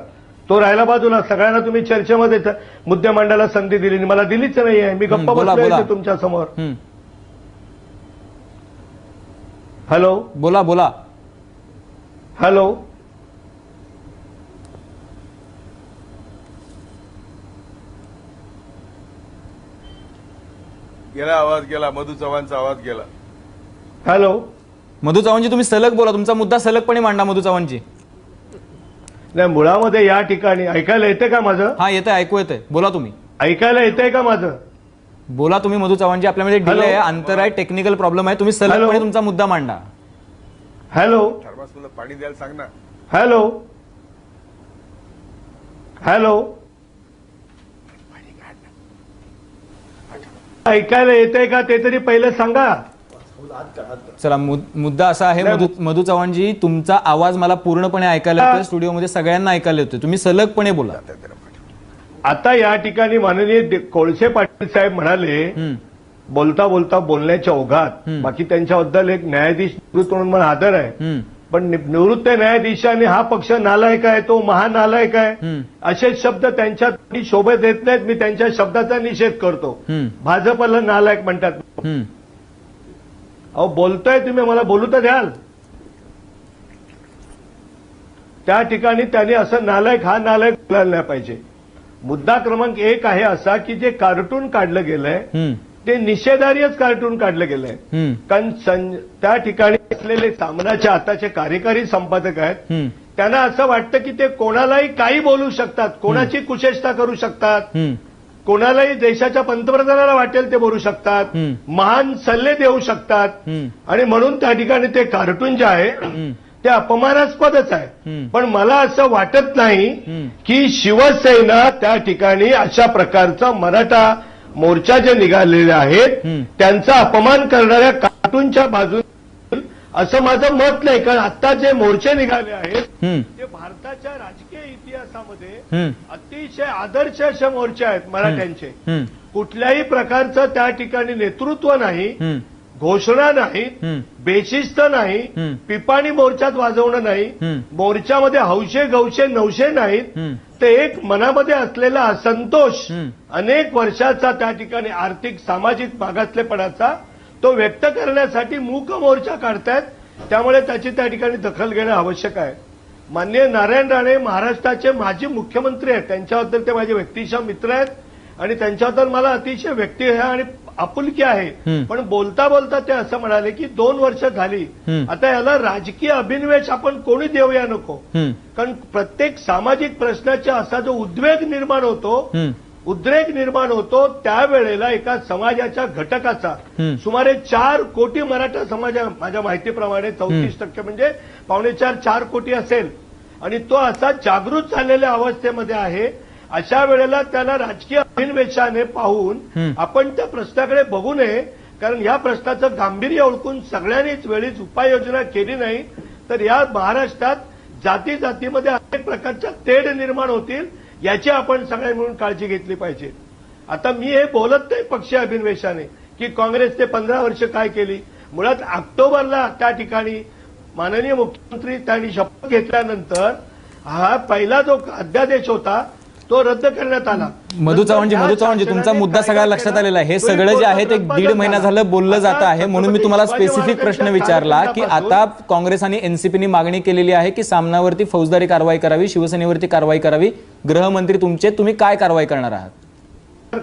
तो राहिला बाजूला. सगळ्यांना तुम्ही चर्चेमध्ये मुद्दे मांडायला संधी दिली, मला दिलीच नाहीये. मी गप्पा बसलोय तुमच्या समोर. हॅलो, बोला बोला. हॅलो, गेला आवाज गेला, मधू चव्हाणचा आवाज गेला. हॅलो, मधू चव्हाणजी, तुम्ही सलग बोला, तुमचा मुद्दा सलगपणे मांडा. मधू चव्हाणजी, नाही, मुळामध्ये या ठिकाणी ऐकायला येते का माझं? हा, येतंय, ऐकू येतंय, बोला तुम्ही. ऐकायला येतंय का माझं? बोला तुम्ही मधू चव्हाणजी. आपल्यामध्ये डिले आहे, अंतर आहे, टेक्निकल प्रॉब्लेम आहे. तुम्ही सलगपणे तुमचा मुद्दा मांडा. हॅलो, थर्मासला पाणी द्यायला सांग ना. हॅलो, हॅलो, ऐकायला येतंय का ते तरी पहिलं सांगा. चला, मुद्दा असा आहे मधू चव्हाणजी, तुमचा आवाज मला पूर्णपणे ऐकायला येतोय, स्टुडिओमध्ये सगळ्यांना ऐकायला येतोय. तुम्ही सलगपणे बोला. आता या ठिकाणी माननीय कोळसे पाटील साहेब म्हणाले, बोलता बोलता बोलण्याच्या ओघात, बाकी त्यांच्याबद्दल एक न्यायाधीश निवृत्त म्हणून मला आदर आहे, पण निवृत्त न्यायाधीशाने हा पक्ष नालायक आहे, तो महानालायक आहे, असे शब्द त्यांच्या शोभेत येत नाहीत. मी त्यांच्या शब्दाचा निषेध करतो. भाजपला नालायक म्हणतात. अहो, बोलतोय तुम्ही, मला बोलू तर द्याल. त्या ठिकाणी त्यांनी असं नालायक, हा नालायक बोलायला नाही पाहिजे. मुद्दा क्रमांक 1 आहे असा की जे कार्टून काढलं गेलंय ते निषेधार्हच कार्टून काढलं गेलंय. कारण त्या ठिकाणी असलेले सामनाचे आताचे कार्यकारी संपादक आहेत, त्यांना असं वाटतं की ते कोणालाही काही बोलू शकतात, कोणाची कुचेष्टा करू शकतात, कोणालाही देशाच्या पंतप्रधानाला वाटेल ते बोलू शकतात, महान सल्ले देऊ शकतात, आणि म्हणून त्या ठिकाणी ते कार्टून जे आहे ते अपमानास्पदच आहे. पण मला असं वाटत नाही की शिवसेना त्या ठिकाणी अशा प्रकारचा मराठा मोर्चा जे निघालेले आहेत त्यांचा अपमान करणाऱ्या कार्टूनच्या बाजूने असं माझं मत नाही. कारण आता जे मोर्चे निघाले आहेत ते भारताच्या राजकीय इतिहासामध्ये अतिशय आदर्श असे मोर्चे आहेत मराठ्यांचे. कुठल्याही प्रकारचं त्या ठिकाणी नेतृत्व नाही, घोषणा नाहीत, बेशिस्त नाही, पिपाणी मोर्चात वाजवणं नाही, मोर्चामध्ये हौशे गौशे नवशे नाहीत. ते एक मनामध्ये असलेला असंतोष अनेक वर्षाचा त्या ठिकाणी आर्थिक सामाजिक मागासलेपणाचा तो व्यक्त करण्यासाठी मूक मोर्चा काढतायत. त्यामुळे त्याची त्या ठिकाणी दखल घेणं आवश्यक आहे. माननीय नारायण राणे महाराष्ट्राचे माजी मुख्यमंत्री आहेत, त्यांच्याबद्दल ते माझे व्यक्तिशः मित्र आहेत आणि त्यांच्याबद्दल मला अतिशय व्यक्ती आणि आपुलकी आहे. पण बोलता बोलता ते असं म्हणाले की 2 वर्ष झाली, आता याला राजकीय अभिनिवेश आपण कोणी देऊया नको. कारण प्रत्येक सामाजिक प्रश्नाचा असा जो उद्वेग निर्माण होतो त्यावेळेला एका समाजाच्या घटकाचा सुमारे 4 कोटी मराठा समाज, माझ्या माहितीप्रमाणे 34% म्हणजे 4.25 कोटी असेल, आणि तो असा जागृत झालेल्या अवस्थेमध्ये आहे. अशा वेळेला त्याला राजकीय अभिनिवेशाने पाहून आपण त्या प्रश्नाकडे बघू नये. कारण या प्रश्नाचं गांभीर्य ओळखून सगळ्यांनीच वेळीच उपाययोजना केली नाही तर या महाराष्ट्रात जाती जातीमध्ये अनेक प्रकारच्या तेढ निर्माण होतील, याची आपण सगळ्यांनी मिळून काळजी घेतली पाहिजे. आता मी हे बोलत नाही पक्षीय अभिनिवेशाने की काँग्रेसने 15 वर्ष काय केली. मुळात ऑक्टोबरला त्या ठिकाणी माननीय मुख्यमंत्री त्यांनी शपथ घेतल्यानंतर हा पहिला जो अध्यादेश होता तो रद्द करण्यात आला. मधू चव्हाणजी, तुमचा मुद्दा सगळ्या लक्षात आलेला आहे. हे सगळं जे आहे ते 1.5 महिना झालं बोललं जात आहे, म्हणून मी तुम्हाला स्पेसिफिक प्रश्न विचारला की आता काँग्रेस आणि एनसीपीनी मागणी केलेली आहे की सामनावरती फौजदारी कारवाई करावी, शिवसेनेवरती कारवाई करावी. गृहमंत्री तुमचे, तुम्ही काय कारवाई करणार आहात?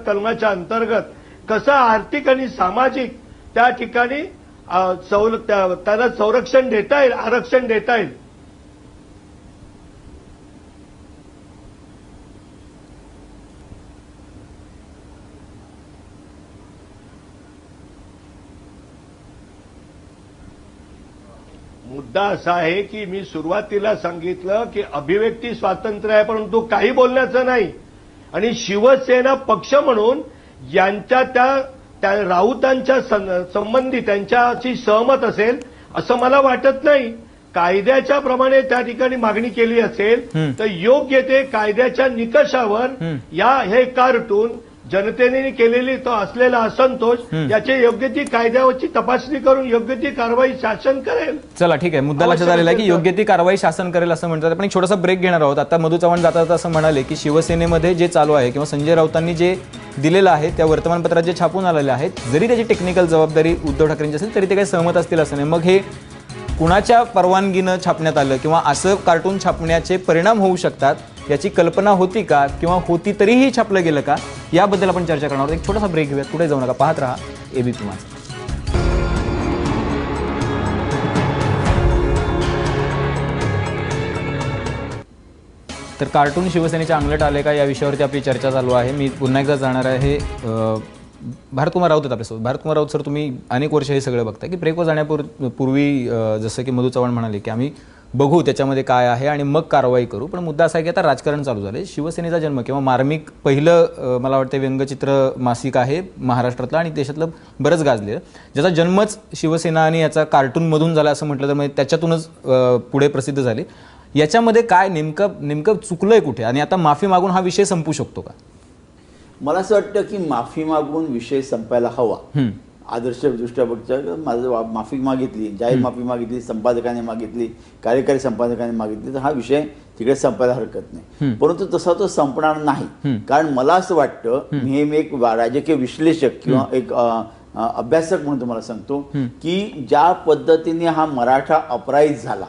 कलमाच्या अंतर्गत कसं आर्थिक आणि सामाजिक त्या ठिकाणी त्यांना संरक्षण देता येईल, आरक्षण देता येईल. मुद्दा असा आहे की मी सुरुवातीला सांगितलं की अभिव्यक्ती स्वातंत्र्य आहे, परंतु काही बोलण्याचं नाही. आणि शिवसेना पक्ष म्हणून यांच्या त्या राऊतांच्या संबंधी त्यांच्याशी सहमत असेल असं मला वाटत नाही. कायद्याच्या प्रमाणे त्या ठिकाणी मागणी केली असेल तर योग्य ते कायद्याच्या निकषावर हे कार्टून जनतेने केलेली तो असलेला असंतोष याची योग्य ती कायद्यावरची तपासणी करून योग्य ती कारवाई शासन करेल. चला ठीक आहे, मुद्दा लक्षात आलेला आहे की योग्य ती कारवाई शासन करेल असं म्हणतात. आपण एक छोटासा ब्रेक घेणार आहोत. आता मधू चव्हाण जाता जाता असं म्हणाले की शिवसेनेमध्ये जे चालू आहे किंवा संजय राऊतांनी जे दिलेलं आहे त्या वर्तमानपत्रात जे छापून आलेले आहेत, जरी त्याची टेक्निकल जबाबदारी उद्धव ठाकरेंची असेल तरी ते काही सहमत असतील असं नाही. मग हे कुणाच्या परवानगीनं छापण्यात आलं किंवा असं कार्टून छापण्याचे परिणाम होऊ शकतात याची कल्पना होती का किंवा होती तरीही छापलं गेलं का, याबद्दल आपण चर्चा करणार आहोत. एक छोटासा ब्रेक घेऊयात, कुठे जाऊ नका, पाहत रहा एबीपी माझा. तर कार्टून शिवसेनेच्या अंगलट आले का या विषयावरती आपली चर्चा चालू आहे. मी पुन्हा एकदा जाणार आहे. भारतकुमार राऊत आहेत आपल्यासोबत. भारतकुमार राऊत सर, तुम्ही अनेक वर्ष हे सगळं बघता की ब्रेकवर जाण्यापूर्वी जसं की मधू चव्हाण म्हणाले की आम्ही बघू त्याच्यामध्ये काय आहे आणि मग कारवाई करू, पण मुद्दा असा आहे की आता राजकारण चालू झाले. शिवसेनेचा जन्म किंवा मार्मिक पहिलं मला वाटतं व्यंगचित्र मासिक आहे महाराष्ट्रातलं आणि देशातलं बरंच गाजलेलं, ज्याचा जन्मच शिवसेना आणि याचा कार्टूनमधून झाला असं म्हटलं तर म्हणजे त्याच्यातूनच पुढे प्रसिद्ध झाले. याच्यामध्ये काय नेमकं चुकलंय कुठे आणि आता माफी मागून हा विषय संपू शकतो का? मला असं वाटतं की माफी मागून विषय संपायला हवा. आदर्शदृष्ट्या बघता माझं माफी मागितली, जाहीर माफी मागितली, संपादकाने मागितली, कार्यकारी संपादकाने मागितली, तर हा विषय तिकडे संपायला हरकत नाही. परंतु तसा तो संपणार नाही. कारण मला असं वाटतं, मी एक राजकीय विश्लेषक किंवा एक अभ्यासक म्हणून तुम्हाला सांगतो की ज्या पद्धतीने हा मराठा अपराईज झाला,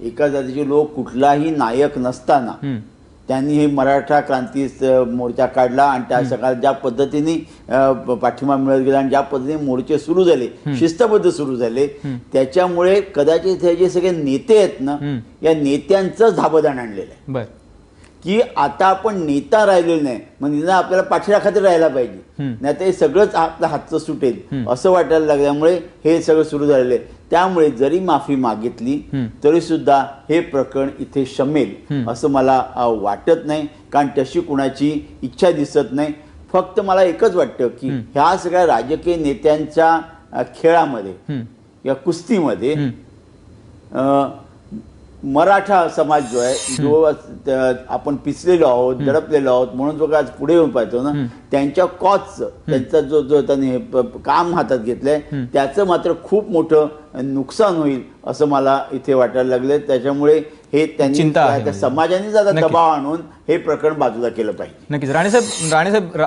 एका जातीचे लोक कुठलाही नायक नसताना त्यांनी हे मराठा क्रांती मोर्चा काढला आणि त्या सगळ्या ज्या पद्धतीने पाठिंबा मिळत गेला आणि ज्या पद्धतीने मोर्चे सुरू झाले, शिस्तबद्ध सुरू झाले, त्याच्यामुळे कदाचित हे जे सगळे नेते आहेत ना, या नेत्यांचंच धाबदाण आणलेलं आहे की आता आपण नेता राहिलेलो नाही, म्हणजे आपल्याला पाठीराखात्री राहायला पाहिजे, नाही तर हे सगळंच आपल्या हातचं सुटेल असं वाटायला लागल्यामुळे हे सगळं सुरू झालेलं आहे. त्यामुळे जरी माफी मागितली तरी सुद्धा हे प्रकरण इथे शमेल असं मला वाटत नाही, कारण तशी कुणाची इच्छा दिसत नाही. फक्त मला एकच वाटतं की ह्या सगळ्या राजकीय नेत्यांच्या खेळामध्ये या कुस्तीमध्ये मराठा समाज जो आहे, जो आपण पिचलेलो आहोत, दडपलेलो आहोत, म्हणून जो आज पुढे येऊन पाहतो ना, त्यांच्या कॉजचं, त्यांचा जो त्यांनी काम हातात घेतलंय त्याचं मात्र खूप मोठं नुकसान होईल असं मला इथे वाटायला लागले. त्याच्यामुळे हे त्यांनी त्या समाजाने जरा दबाव आणून हे प्रकरण बाजूला केलं पाहिजे. नक्कीच. राणेसाहेब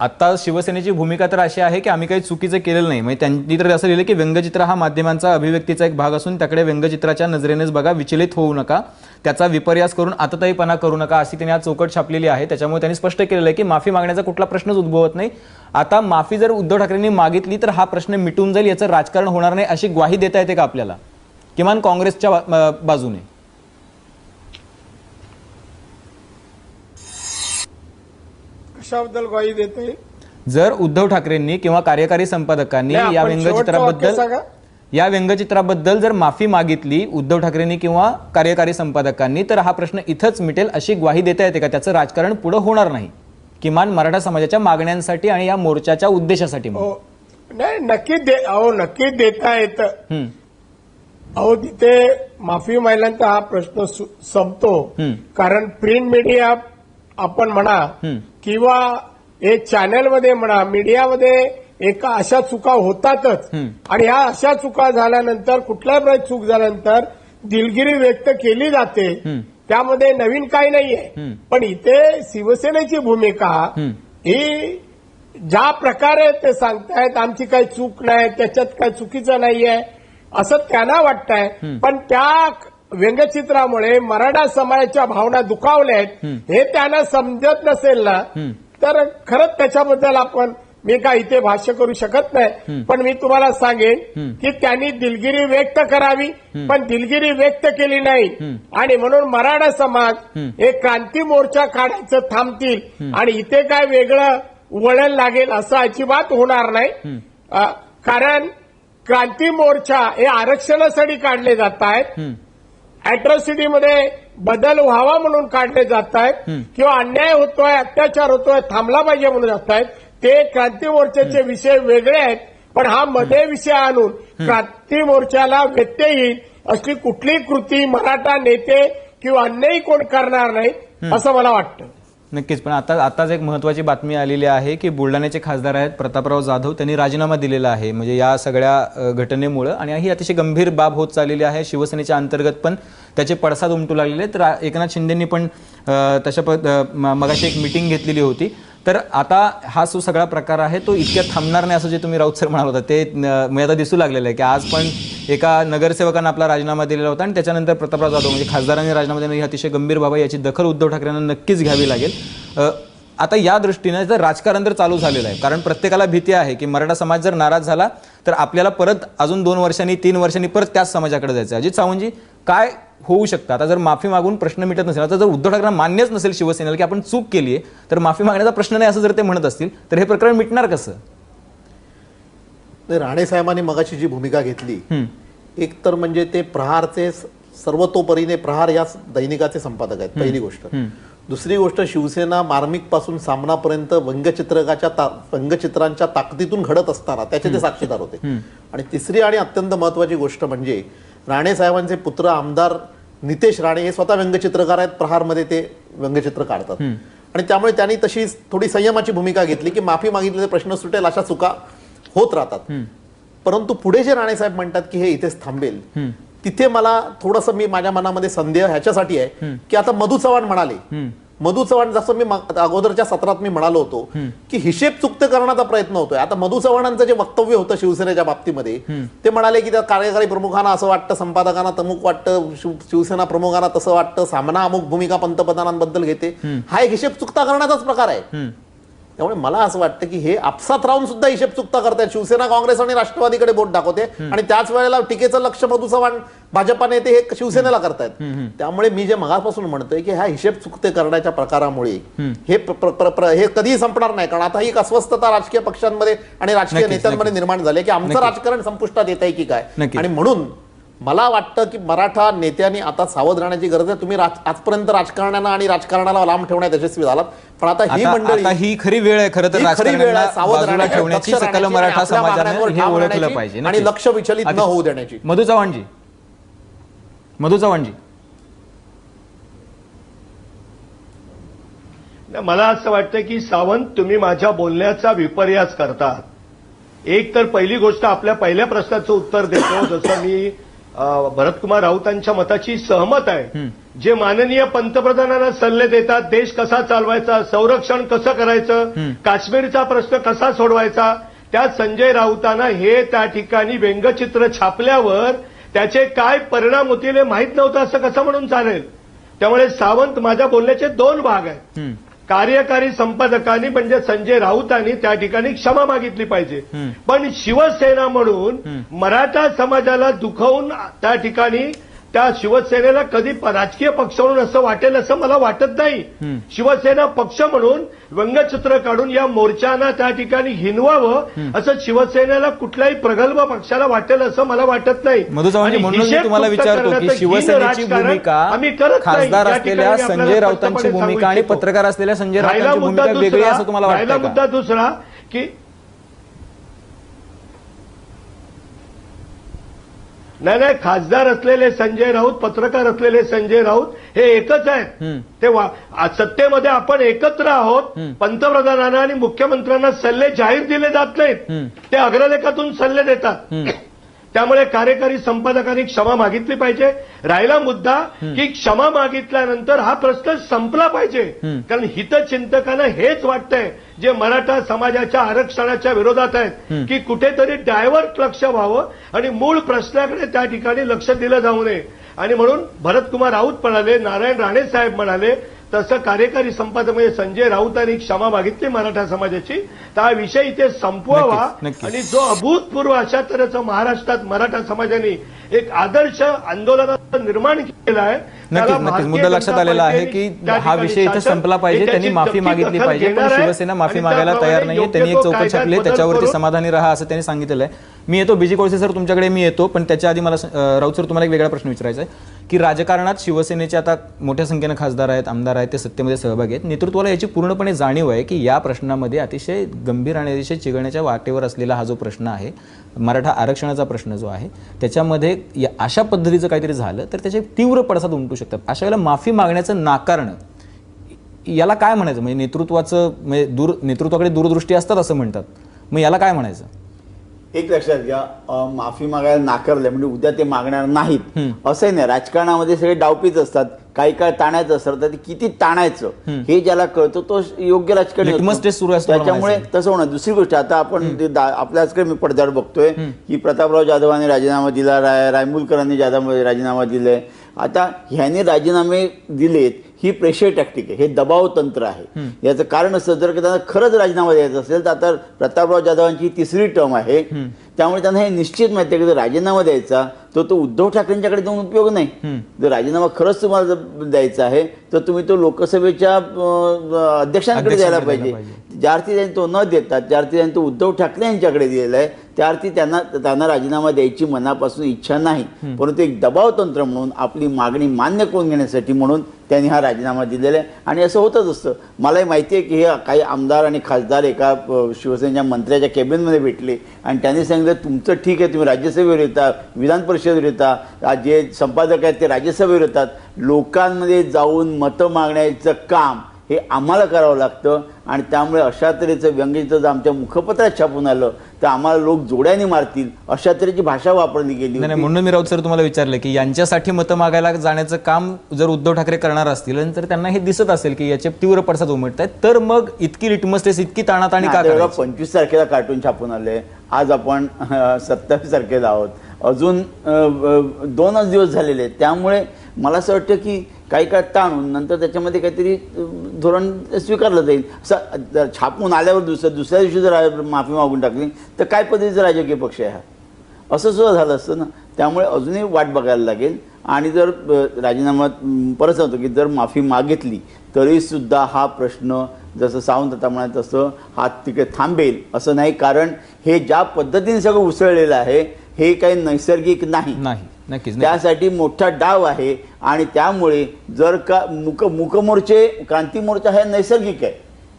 आता शिवसेनेची भूमिका तर अशी आहे की आम्ही काही चुकीचं केलेलं नाही. म्हणजे त्यांनी तर असं लिहिलं की व्यंगचित्र हा माध्यमांचा अभिव्यक्तीचा एक भाग असून त्याकडे व्यंगचित्राच्या नजरेनेच बघा, विचलित होऊ नका, त्याचा विपर्यास करून आतताईपणा करू नका, अशी त्यांनी आज चौकट छापलेली आहे. त्याच्यामुळे त्यांनी स्पष्ट केलेलं आहे की माफी मागण्याचा कुठला प्रश्नच उद्भवत नाही. आता माफी जर उद्धव ठाकरेंनी मागितली तर हा प्रश्न मिटून जाईल, याचं राजकारण होणार नाही अशी ग्वाही देता येते का आपल्याला, किमान काँग्रेसच्या बाजूने? कशाबद्दल ग्वाही देते? जर उद्धव ठाकरेंनी किंवा कार्यकारी संपादकांनी या व्यंगचित्राबद्दल जर माफी मागितली उद्धव ठाकरेंनी किंवा कार्यकारी संपादकांनी, तर हा प्रश्न इथंच मिटेल अशी ग्वाही देता येते का? त्याचं राजकारण पुढे होणार नाही, किमान मराठा समाजाच्या मागण्यांसाठी आणि या मोर्चाच्या उद्देशासाठी? नाही, नक्कीच देता येतं. तिथे माफी मागल्यानंतर हा प्रश्न संपतो. कारण प्रिंट मीडिया आपण म्हणा किंवा एक चॅनलमध्ये म्हणा, मीडियामध्ये एका अशा चुका होतातच. आणि ह्या अशा चुका झाल्यानंतर, कुठल्याही प्रकारे चूक झाल्यानंतर दिलगिरी व्यक्त केली जाते, त्यामध्ये नवीन काही नाहीये. पण इथे शिवसेनेची भूमिका ही ज्या प्रकारे ते सांगतायत आमची काही चूक नाही, त्याच्यात काही चुकीचं नाहीये असं त्यांना वाटतंय. पण त्या व्यंगचित्रामुळे मराठा समाजाच्या भावना दुखावल्या आहेत हे त्यांना समजत नसेल ना, तर खरंच त्याच्याबद्दल आपण मी काय इथे भाष्य करू शकत नाही. पण मी तुम्हाला सांगेन की त्यांनी दिलगिरी व्यक्त करावी, पण दिलगिरी व्यक्त केली नाही. आणि म्हणून मराठा समाज हे क्रांती मोर्चा काढायचं थांबतील आणि इथे काय वेगळं वळण लागेल असं अजिबात होणार नाही. कारण क्रांती मोर्चा हे आरक्षणासाठी काढले जात आहेत, अॅट्रॉसिटीमध्ये बदल व्हावा म्हणून काढले जात आहेत, किंवा अन्याय होतोय, अत्याचार होतोय, थांबला पाहिजे म्हणून जात आहेत. ते क्रांती मोर्चाचे विषय वेगळे आहेत. पण हा मध्ये विषय आणून क्रांती मोर्चाला व्यत्यय येईल अशी कुठली कृती मराठा नेते किंवा अन्यही कोण करणार नाही असं मला वाटतं. नक्कीच. पण आताच एक महत्वाची बातमी आलेली आहे की बुलढाण्याचे खासदार आहेत प्रतापराव जाधव, त्यांनी राजीनामा दिलेला आहे म्हणजे या सगळ्या घटनेमुळे, आणि ही अतिशय गंभीर बाब होत चाललेली आहे. शिवसेनेच्या अंतर्गत पण त्याचे पडसाद उमटू लागलेले. तर एकनाथ शिंदेंनी पण मगाशी एक मीटिंग घेतलेली होती. तर आता हा जो सगळा प्रकार आहे तो इतक्या थांबणार नाही असं जे तुम्ही राऊत सर म्हणाल होता ते म्हणजे आता दिसू लागलेलं आहे की आज पण एका नगरसेवकांना आपला राजीनामा दिलेला होता आणि त्याच्यानंतर प्रतापराव जाधव म्हणजे खासदारांनी राजीनामा देणं ही अतिशय गंभीर बाब आहे. याची दखल उद्धव ठाकरेंना नक्कीच घ्यावी लागेल. आता या दृष्टीने जर राजकारण तर चालू झालेलं आहे, कारण प्रत्येकाला भीती आहे की मराठा समाज जर नाराज झाला तर आपल्याला परत अजून 2 वर्षांनी 3 वर्षांनी परत त्याच समाजाकडे जायचं. अजित सावंतजी, काय होऊ शकतं आता जर माफी मागून प्रश्न मिटत नसेल, आता जर उद्धव ठाकरेंना मान्यच नसेल शिवसेनेला की आपण चूक केली आहे तर माफी मागण्याचा प्रश्न नाही असं जर ते म्हणत असतील तर हे प्रकरण मिटणार कसं? राणे साहेबांनी मगाशी जी भूमिका घेतली, एक तर म्हणजे ते प्रहारचे सर्वतोपरीने प्रहार या दैनिकाचे संपादक आहेत, पहिली गोष्ट. दुसरी गोष्ट, शिवसेना मार्मिक पासून सामनापर्यंत व्यंगचित्रांच्या ताकदीतून घडत असताना त्याचे ते साक्षीदार होते. आणि तिसरी आणि अत्यंत महत्वाची गोष्ट म्हणजे राणे साहेबांचे पुत्र आमदार नितेश राणे हे स्वतः व्यंगचित्रकार आहेत, प्रहारमध्ये ते व्यंगचित्र काढतात. आणि त्यामुळे त्यांनी तशी थोडी संयमाची भूमिका घेतली की माफी मागितलेले प्रश्न सुटेल, अशा चुका होत राहतात. परंतु पुढे जे राणे साहेब म्हणतात की हे इथेच थांबेल, तिथे मला थोडंसं मी माझ्या मनामध्ये संदेह ह्याच्यासाठी आहे की आता मधू चव्हाण म्हणाले, मधू चव्हाण जसं मी अगोदरच्या सत्रात मी म्हणालो होतो की हिशेब चुक्त करण्याचा प्रयत्न होतोय. आता मधू चव्हाणांचं जे वक्तव्य होतं शिवसेनेच्या बाबतीमध्ये ते म्हणाले की त्या कार्यकारी प्रमुखांना असं वाटतं, संपादकांना तमुक वाटतं, शिवसेना प्रमुखांना तसं वाटतं, सामना अमुक भूमिका पंतप्रधानांबद्दल घेते. हा एक हिशेब चुकता करण्याचाच प्रकार आहे. त्यामुळे मला असं वाटतं की हे आपसात राहून सुद्धा हिशेब चुकता करतायत. शिवसेना काँग्रेस आणि राष्ट्रवादीकडे बोट दाखवते आणि त्याच वेळेला टीकेचं लक्ष मधू चव्हाण भाजपा नेते हे शिवसेनेला करतायत. त्यामुळे मी जे मगापासून म्हणतोय की ह्या हिशेब चुकते करण्याच्या प्रकारामुळे हे कधीही संपणार नाही. कारण आता ही एक अस्वस्थता राजकीय पक्षांमध्ये आणि राजकीय नेत्यांमध्ये निर्माण झाली की आमचं राजकारण संपुष्टात येत आहे की काय. आणि म्हणून मला वाटतं की मराठा नेत्यांनी आता सावध राहण्याची गरज आहे. तुम्ही आजपर्यंत राजकारणाला आणि राजकारणाला लांब ठेवण्यात यशस्वी झालात, पण आता ही मंडळी, ही खरी वेळ आहे खरं तर राजकारणाला सावध ठेवण्याची, सकल मराठा समाजाने हे ओळखलं पाहिजे आणि लक्ष विचलित न होऊ देण्याची. मधू चव्हाणजी, मला असं वाटतं की सावंत, तुम्ही माझ्या बोलण्याचा विपर्यास करतात. एक तर पहिली गोष्ट, आपल्या पहिल्या प्रश्नाचं उत्तर देतो, जसं मी भरतकुमार राऊतांच्या मताची सहमत आहे. जे माननीय पंतप्रधानांना सल्ले देतात, देश कसा चालवायचा, संरक्षण कसं करायचं, काश्मीरचा प्रश्न कसा सोडवायचा, त्या संजय राऊतांना हे त्या ठिकाणी व्यंगचित्र छापल्यावर त्याचे काय परिणाम होतील हे माहीत नव्हतं असं कसं म्हणून चालेल. त्यामुळे सावंत, माझ्या बोलण्याचे 2 भाग आहेत. कार्यकारी संपादकांनी म्हणजे संजय राऊतांनी त्या ठिकाणी क्षमा मागितली पाहिजे, पण शिवसेना म्हणून मराठा समाजाला दुखवून त्या ठिकाणी त्या शिवसेनेला कधी राजकीय पक्ष म्हणून असं वाटेल असं मला वाटत नाही. शिवसेना पक्ष म्हणून व्यंगचित्र काढून या मोर्चांना त्या ठिकाणी हिनवावं असं शिवसेनेला कुठल्याही प्रगल्भ पक्षाला वाटेल असं मला वाटत नाही. म्हणून मी तुम्हाला विचारतो की शिवसेनेची भूमिका, खासदार असलेल्या संजय राऊतांची भूमिका आणि पत्रकार असलेल्या संजय राऊतांची भूमिका वेगळी असं तुम्हाला वाटतं का? मुद्दा दुसरा की नाही, खासदार असलेले संजय राऊत, पत्रकार असलेले संजय राऊत हे एकच आहेत. ते सत्तेमध्ये आपण एकत्र आहोत. पंतप्रधानांना आणि मुख्यमंत्र्यांना सल्ले जाहीर दिले जात नाहीत, ते अग्रलेखातून सल्ले देतात. त्यामुळे कार्यकारी संपादकांनी क्षमा मागितली पाहिजे. राहिला मुद्दा की क्षमा मागितल्यानंतर हा प्रश्न संपला पाहिजे, कारण हितचिंतकांना हेच वाटतंय जे मराठा समाजाच्या आरक्षणाच्या विरोधात आहेत की कुठेतरी डायव्हर्ट लक्ष व्हावं आणि मूळ प्रश्नाकडे त्या ठिकाणी लक्ष दिलं जाऊ नये. आणि म्हणून भरतकुमार राऊत म्हणाले, नारायण राणे साहेब म्हणाले, तसं कार्यकारी संपादक म्हणजे संजय राऊतांनी क्षमा मागितली मराठा समाजाची, तर हा विषय इथे संपवावा. आणि जो अभूतपूर्व अशा तऱ्हेचं महाराष्ट्रात मराठा समाजाने एक आदर्श आंदोलनाचं निर्माण केलं आहे. नक्कीच मुद्दा लक्षात आलेला आहे की हा विषय इथे संपला पाहिजे, त्यांनी माफी मागितली पाहिजे, पण शिवसेना माफी मागायला तयार नाहीये. त्यांनी एक चौकट छापली, त्याच्यावरती समाधानी राहा असं त्यांनी सांगितलेलं आहे. मी येतो बीजी कोळसे सर, तुमच्याकडे मी येतो, पण त्याच्या आधी मला राऊत सर तुम्हाला एक वेगळा प्रश्न विचारायचा आहे की राजकारणात शिवसेनेचे आता मोठ्या संख्येनं खासदार आहेत, आमदार आहेत, ते सत्तेमध्ये सहभागी आहेत. नेतृत्वाला याची पूर्णपणे जाणीव आहे की या प्रश्नामध्ये अतिशय गंभीर आणि अतिशय चिघळण्याच्या वाटेवर असलेला हा जो प्रश्न आहे, मराठा आरक्षणाचा प्रश्न जो आहे, त्याच्यामध्ये अशा पद्धतीचं काहीतरी झालं तर त्याचे तीव्र पडसाद उमटू शकतात. अशा वेळेला माफी मागण्याचं नाकारणं, याला काय म्हणायचं? म्हणजे नेतृत्वाचं म्हणजे नेतृत्वाकडे दूरदृष्टी असतात असं म्हणतात, मग याला काय म्हणायचं? एक लक्षात घ्या, माफी मागायला नाकारलं म्हणजे उद्या ते मागणार नाहीत असंही नाही. राजकारणामध्ये सगळे डावपीच असतात, काही काळ ताणायचं असतं, तर किती ताणायचं हे ज्याला कळतं तो योग्य राजकारण सुरू असतो. त्याच्यामुळे तसं होणार. दुसरी गोष्ट, आता आपण आपल्याचकडे मी पडद्यावर बघतोय की प्रतापराव जाधवांनी राजीनामा दिला, रायमुलकरांनी राजीनामा दिलाय. आता ह्याने राजीनामे दिलेत ही प्रेशर टॅक्टिक आहे, हे दबाव तंत्र आहे. याचं कारण असं, जर का त्यांना खरंच राजीनामा द्यायचा असेल तर आता प्रतापराव जाधवांची तिसरी टर्म आहे, त्यामुळे त्यांना हे निश्चित माहिती आहे की जर राजीनामा द्यायचा तो उद्धव ठाकरेंच्याकडे जाऊन उपयोग नाही. जर राजीनामा खरंच तुम्हाला द्यायचा आहे तर तुम्ही तो लोकसभेच्या अध्यक्षांकडे द्यायला पाहिजे. ज्या अर्थी त्यांनी तो न देतात, ज्या अर्थी त्यांनी तो उद्धव ठाकरे यांच्याकडे दिलेला आहे, त्या अर्थी त्यांना राजीनामा द्यायची मनापासून इच्छा नाही, परंतु एक दबाव तंत्र म्हणून आपली मागणी मान्य करून घेण्यासाठी म्हणून त्यांनी हा राजीनामा दिलेला आहे. आणि असं होतच असतं. मलाही माहिती आहे की हे काही आमदार आणि खासदार एका शिवसेनेच्या मंत्र्याच्या कॅबिनमध्ये भेटले आणि त्यांनी सांगितलं तुमचं ठीक आहे, तुम्ही राज्यसभेवर येता, विधान परिषदेवर येता, जे संपादक आहेत ते राज्यसभेवर येतात, लोकांमध्ये जाऊन मतं मागण्याचं काम हे आम्हाला करावं लागतं. आणि त्यामुळे अशा तऱ्हेचं व्यंग्यचित्र जर आमच्या मुखपत्रात छापून आलं तर आम्हाला लोक जोड्याने मारतील, अशा तऱ्हेची भाषा वापरली गेली. नाही, म्हणून मी राऊत सर तुम्हाला विचारलं की यांच्यासाठी मतं मागायला जाण्याचं काम जर उद्धव ठाकरे करणार असतील तर त्यांना हे दिसत असेल की याचे तीव्र पडसाद उमटत आहेत, तर मग इतकी लिटमस टेस्ट, इतकी ताणाताणी का करायची? 25 तारखेला कार्टून छापून आले, आज आपण 27 तारखेला आहोत, अजून 2च दिवस झालेले आहेत. त्यामुळे मला असं वाटतं की काही काळ ताणून नंतर त्याच्यामध्ये काहीतरी धोरण स्वीकारलं जाईल. असं छापून आल्यावर दुसऱ्या दिवशी जर माफी मागून टाकली तर काय पद्धतीचा राजकीय पक्ष आहे हा, असं सुद्धा झालं असतं ना. त्यामुळे अजूनही वाट बघायला लागेल. आणि जर राजीनामा परत सांगतो की जर माफी मागितली तरी सुद्धा हा प्रश्न जसं सावंत आता म्हणत तसं हा तिकडे थांबेल असं नाही, कारण हे ज्या पद्धतीने सगळं उसळलेलं आहे हे काही नैसर्गिक नाही. नक्कीच त्यासाठी मोठा डाव आहे. आणि त्यामुळे जर का मुकमोर्चे, क्रांती मोर्चा हे नैसर्गिक आहे,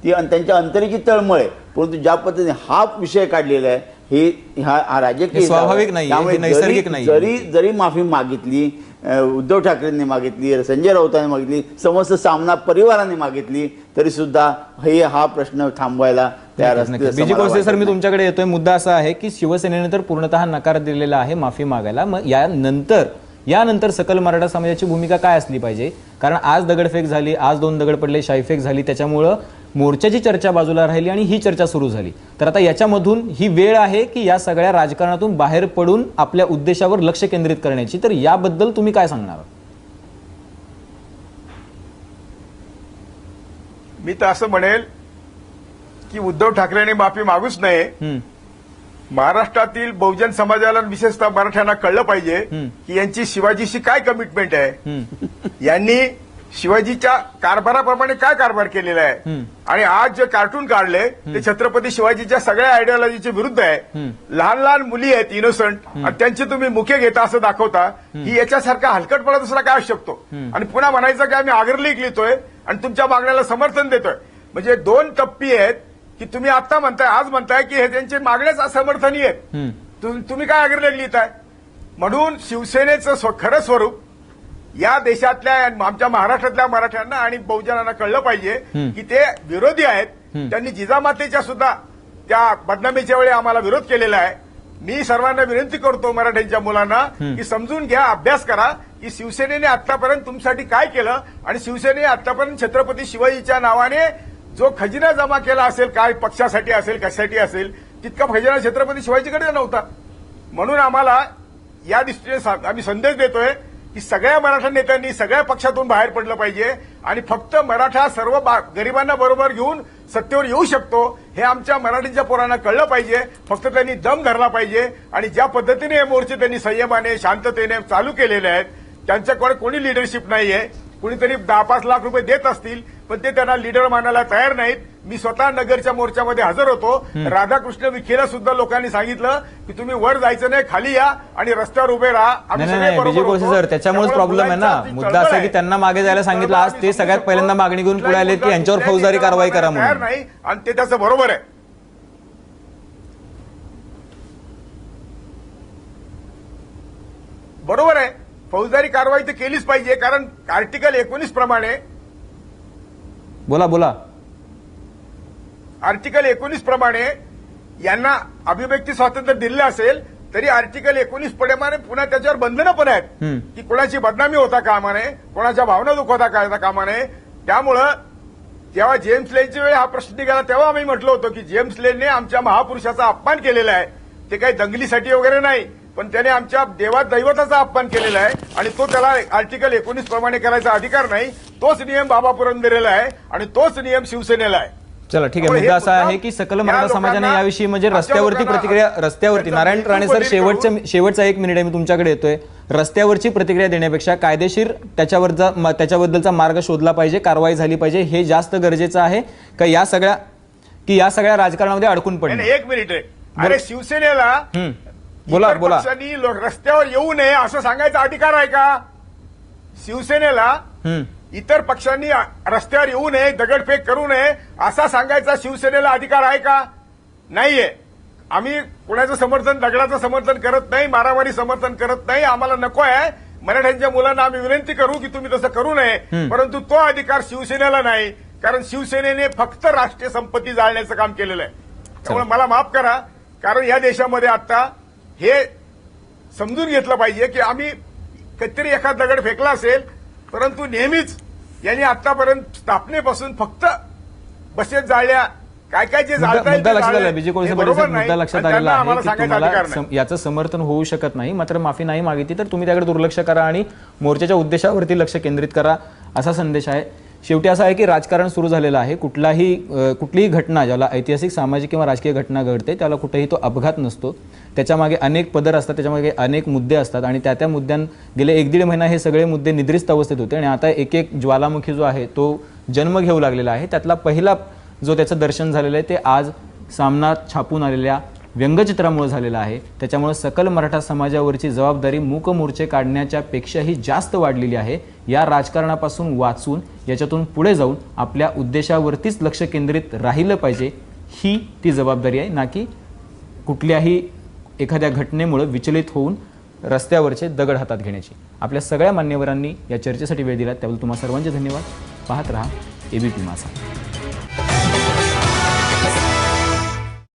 ती त्यांच्या अंतरेची तळमळ आहे, परंतु ज्या पद्धतीने हा विषय काढलेला आहे हे हा राजकीय स्वाभाविक नाही, नैसर्गिक नाही. जरी माफी मागितली, उद्धव ठाकरेंनी मागितली, संजय राऊतांनी मागितली, समस्त सामना परिवाराने मागितली, तरी सुद्धा हा प्रश्न थांबवायला तयार असतील. बीजी कोळसे सर, मी तुमच्याकडे येतोय. मुद्दा असा आहे की शिवसेनेने तर पूर्णतः नकार दिलेला आहे माफी मागायला. मग यानंतर सकल मराठा समाजाची भूमिका काय असली पाहिजे? कारण आज दगडफेक झाली, आज 2 दगड पडले, शाईफेक झाली, त्याच्यामुळं मोर्चाची चर्चा बाजूला राहिली आणि ही चर्चा सुरू झाली. तर आता याच्यामधून ही वेळ आहे की या सगळ्या राजकारणातून बाहेर पडून आपल्या उद्देशावर लक्ष केंद्रित करण्याची. तर याबद्दल तुम्ही काय सांगणार? मी तर असं म्हणेल की उद्धव ठाकरेंनी माफी मागूच नये. महाराष्ट्रातील बहुजन समाजाला, विशेषतः मराठ्यांना कळलं पाहिजे की यांची शिवाजीशी काय कमिटमेंट आहे, यांनी शिवाजीच्या कारभाराप्रमाणे काय कारभार केलेला आहे. आणि आज जे कार्टून काढले ते छत्रपती शिवाजीच्या सगळ्या आयडिओलॉजीच्या विरुद्ध आहे. लहान लहान मुली आहेत इनोसंट, आणि त्यांची तुम्ही मुखे घेता असं दाखवता. ही याच्यासारखा हलकटपणा दुसरा काय असू शकतो? आणि पुन्हा म्हणायचं की आम्ही आग्रलेख लिहितोय आणि तुमच्या मागण्याला समर्थन देतोय. म्हणजे 2 टप्पी आहेत की तुम्ही आता म्हणताय, आज म्हणताय की हे त्यांचे मागण्याच असमर्थनीय आहेत, तुम्ही काय आग्रलेख लिहिताय? म्हणून शिवसेनेचं खरं स्वरूप या देशातल्या, आमच्या महाराष्ट्रातल्या मराठ्यांना आणि बहुजनांना कळलं पाहिजे की ते विरोधी आहेत. त्यांनी जिजामातेच्या सुद्धा त्या बदनामीच्या वेळी आम्हाला विरोध केलेला आहे. मी सर्वांना विनंती करतो मराठ्यांच्या मुलांना की समजून घ्या, अभ्यास करा की शिवसेनेने आतापर्यंत तुमच्यासाठी काय केलं. आणि शिवसेनेने आतापर्यंत छत्रपती शिवाजीच्या नावाने जो खजिना जमा केला असेल, काय पक्षासाठी असेल, कशासाठी असेल, तितका खजिना छत्रपती शिवाजीकडे नव्हता. म्हणून आम्हाला या दृष्टीने आम्ही संदेश देतोय की सगळ्या मराठा नेत्यांनी सगळ्या पक्षातून बाहेर पडलं पाहिजे आणि फक्त मराठा सर्व गरिबांना बरोबर घेऊन सत्तेवर येऊ शकतो हे आमच्या मराठीच्या पोरांना कळलं पाहिजे. फक्त त्यांनी दम धरला पाहिजे आणि ज्या पद्धतीने हे मोर्चे त्यांनी संयमाने शांततेने चालू केलेले आहेत त्यांच्याकडे कोणी लिडरशिप नाहीये. कुणीतरी 10-5 लाख रुपये देत असतील पण ते त्यांना लीडर मानायला तयार नाहीत. मी स्वतः नगरच्या मोर्चामध्ये हजर होतो. राधाकृष्ण विखेला सुद्धा लोकांनी सांगितलं की तुम्ही वर जायचं नाही, खाली या आणि रस्त्यावर उभे राहा. नाही विजय कोळसे सर, त्याच्यामुळेच प्रॉब्लेम आहे ना. मुद्दा असा की त्यांना मागे जायला सांगितलं, आज ते सगळ्यात पहिल्यांदा मागणी घेऊन पुढे आले की यांच्यावर फौजदारी कारवाई करा म्हणून. नाही आणि ते त्याचं बरोबर आहे. बरोबर आहे, फौजदारी कारवाई तर केलीच पाहिजे कारण आर्टिकल 19 प्रमाणे बोला आर्टिकल 19 प्रमाणे यांना अभिव्यक्ती स्वातंत्र्य दिलं असेल तरी आर्टिकल 19 प्रमाणे पुन्हा त्याच्यावर बंधनं पण आहेत की कोणाची बदनामी होता कामा नये, कोणाच्या भावना दुखवता कामा नये. त्यामुळं जेव्हा जेम्स लेनच्या वेळी हा प्रश्न निघाला तेव्हा आम्ही म्हटलं होतं की जेम्स लेनने आमच्या महापुरुषाचा अपमान केलेला आहे. ते काही दंगलीसाठी वगैरे नाही पण त्याने आमच्या दैवताचा अपमान केलेला आहे आणि तो त्याला आर्टिकल 19 प्रमाणे करायचा अधिकार नाही. तोच नियम बाबा पुरंदरेला आहे आणि तोच नियम शिवसेनेला आहे. चला ठीक आहे. मुद्दा असा आहे की सकल मराठा समाजाने याविषयी म्हणजे रस्त्यावरती नारायण राणे सर शेवटचा 1 मिनिट आहे, मी तुमच्याकडे येतोय. रस्त्यावरची प्रतिक्रिया देण्यापेक्षा कायदेशीर त्याच्याबद्दलचा मार्ग शोधला पाहिजे, कारवाई झाली पाहिजे, हे जास्त गरजेचं आहे का या सगळ्या राजकारणामध्ये अडकून पडणे? 1 मिनिट आहे. अरे शिवसेनेला बोला पक्षांनी रस्त्यावर येऊ नये असं सांगायचा अधिकार आहे का? शिवसेनेला इतर पक्षांनी रस्त्यावर येऊ नये, दगडफेक करू नये असा सांगायचा शिवसेनेला अधिकार आहे का? नाहीये. आम्ही कुणाचं समर्थन, दगडाचं समर्थन करत नाही, मारामारी समर्थन करत नाही. आम्हाला नको आहे. मराठ्यांच्या मुलांना आम्ही विनंती करू की तुम्ही तसं करू नये, परंतु तो अधिकार शिवसेनेला नाही कारण शिवसेनेने फक्त राष्ट्रीय संपत्ती जाळण्याचं काम केलेलं आहे. त्यामुळे मला माफ करा कारण या देशामध्ये आता हे समजून घेतलं पाहिजे की आम्ही कधीतरी एखादा दगड फेकला असेल परंतु नेहमीच यांनी आतापर्यंत स्थापनेपासून फक्त बसेस जाळल्या, काय जे मुद्दा लक्षात आला विजय कोळसे मुद्दा लक्षात आलेला आहे की तुम्हाला याचं समर्थन होऊ शकत नाही, मात्र माफी नाही मागितली तर तुम्ही त्याकडे दुर्लक्ष करा आणि मोर्चाच्या उद्देशावरती लक्ष केंद्रित करा असा संदेश आहे. शेवटी असं आहे की राजकारण सुरू झालेलं आहे. कुठलीही घटना ज्याला ऐतिहासिक, सामाजिक किंवा राजकीय घटना घडते त्याला कुठेही तो अपघात नसतो. त्याच्यामागे अनेक पदर असतात, त्याच्यामागे अनेक मुद्दे असतात आणि त्या मुद्द्यां गेले 1-1.5 महिना हे सगळे मुद्दे निद्रिस्त अवस्थेत होते आणि आता एक ज्वालामुखी जो आहे तो जन्म घेऊ लागलेला आहे. त्यातला पहिला जो त्याचं दर्शन झालेलं आहे ते आज सामनात छापून आलेल्या व्यंगचित्रामुळे झालेला आहे. त्याच्यामुळे सकल मराठा समाजावरची जबाबदारी मूक मोर्चे काढण्याच्या पेक्षाही जास्त वाढलेली आहे. या राजकारणापासून वाचून याच्यातून पुढे जाऊन आपल्या उद्देशावरतीच लक्ष केंद्रित राहिलं पाहिजे, ही ती जबाबदारी आहे, ना की कुठल्याही एखाद्या घटनेमुळे विचलित होऊन रस्त्यावरचे दगड हातात घेण्याची. आपल्या सगळ्या मान्यवरांनी या चर्चेसाठी वेळ दिला त्याबद्दल तुम्हा सर्वांचे धन्यवाद. पाहत रहा एबीपी माझा.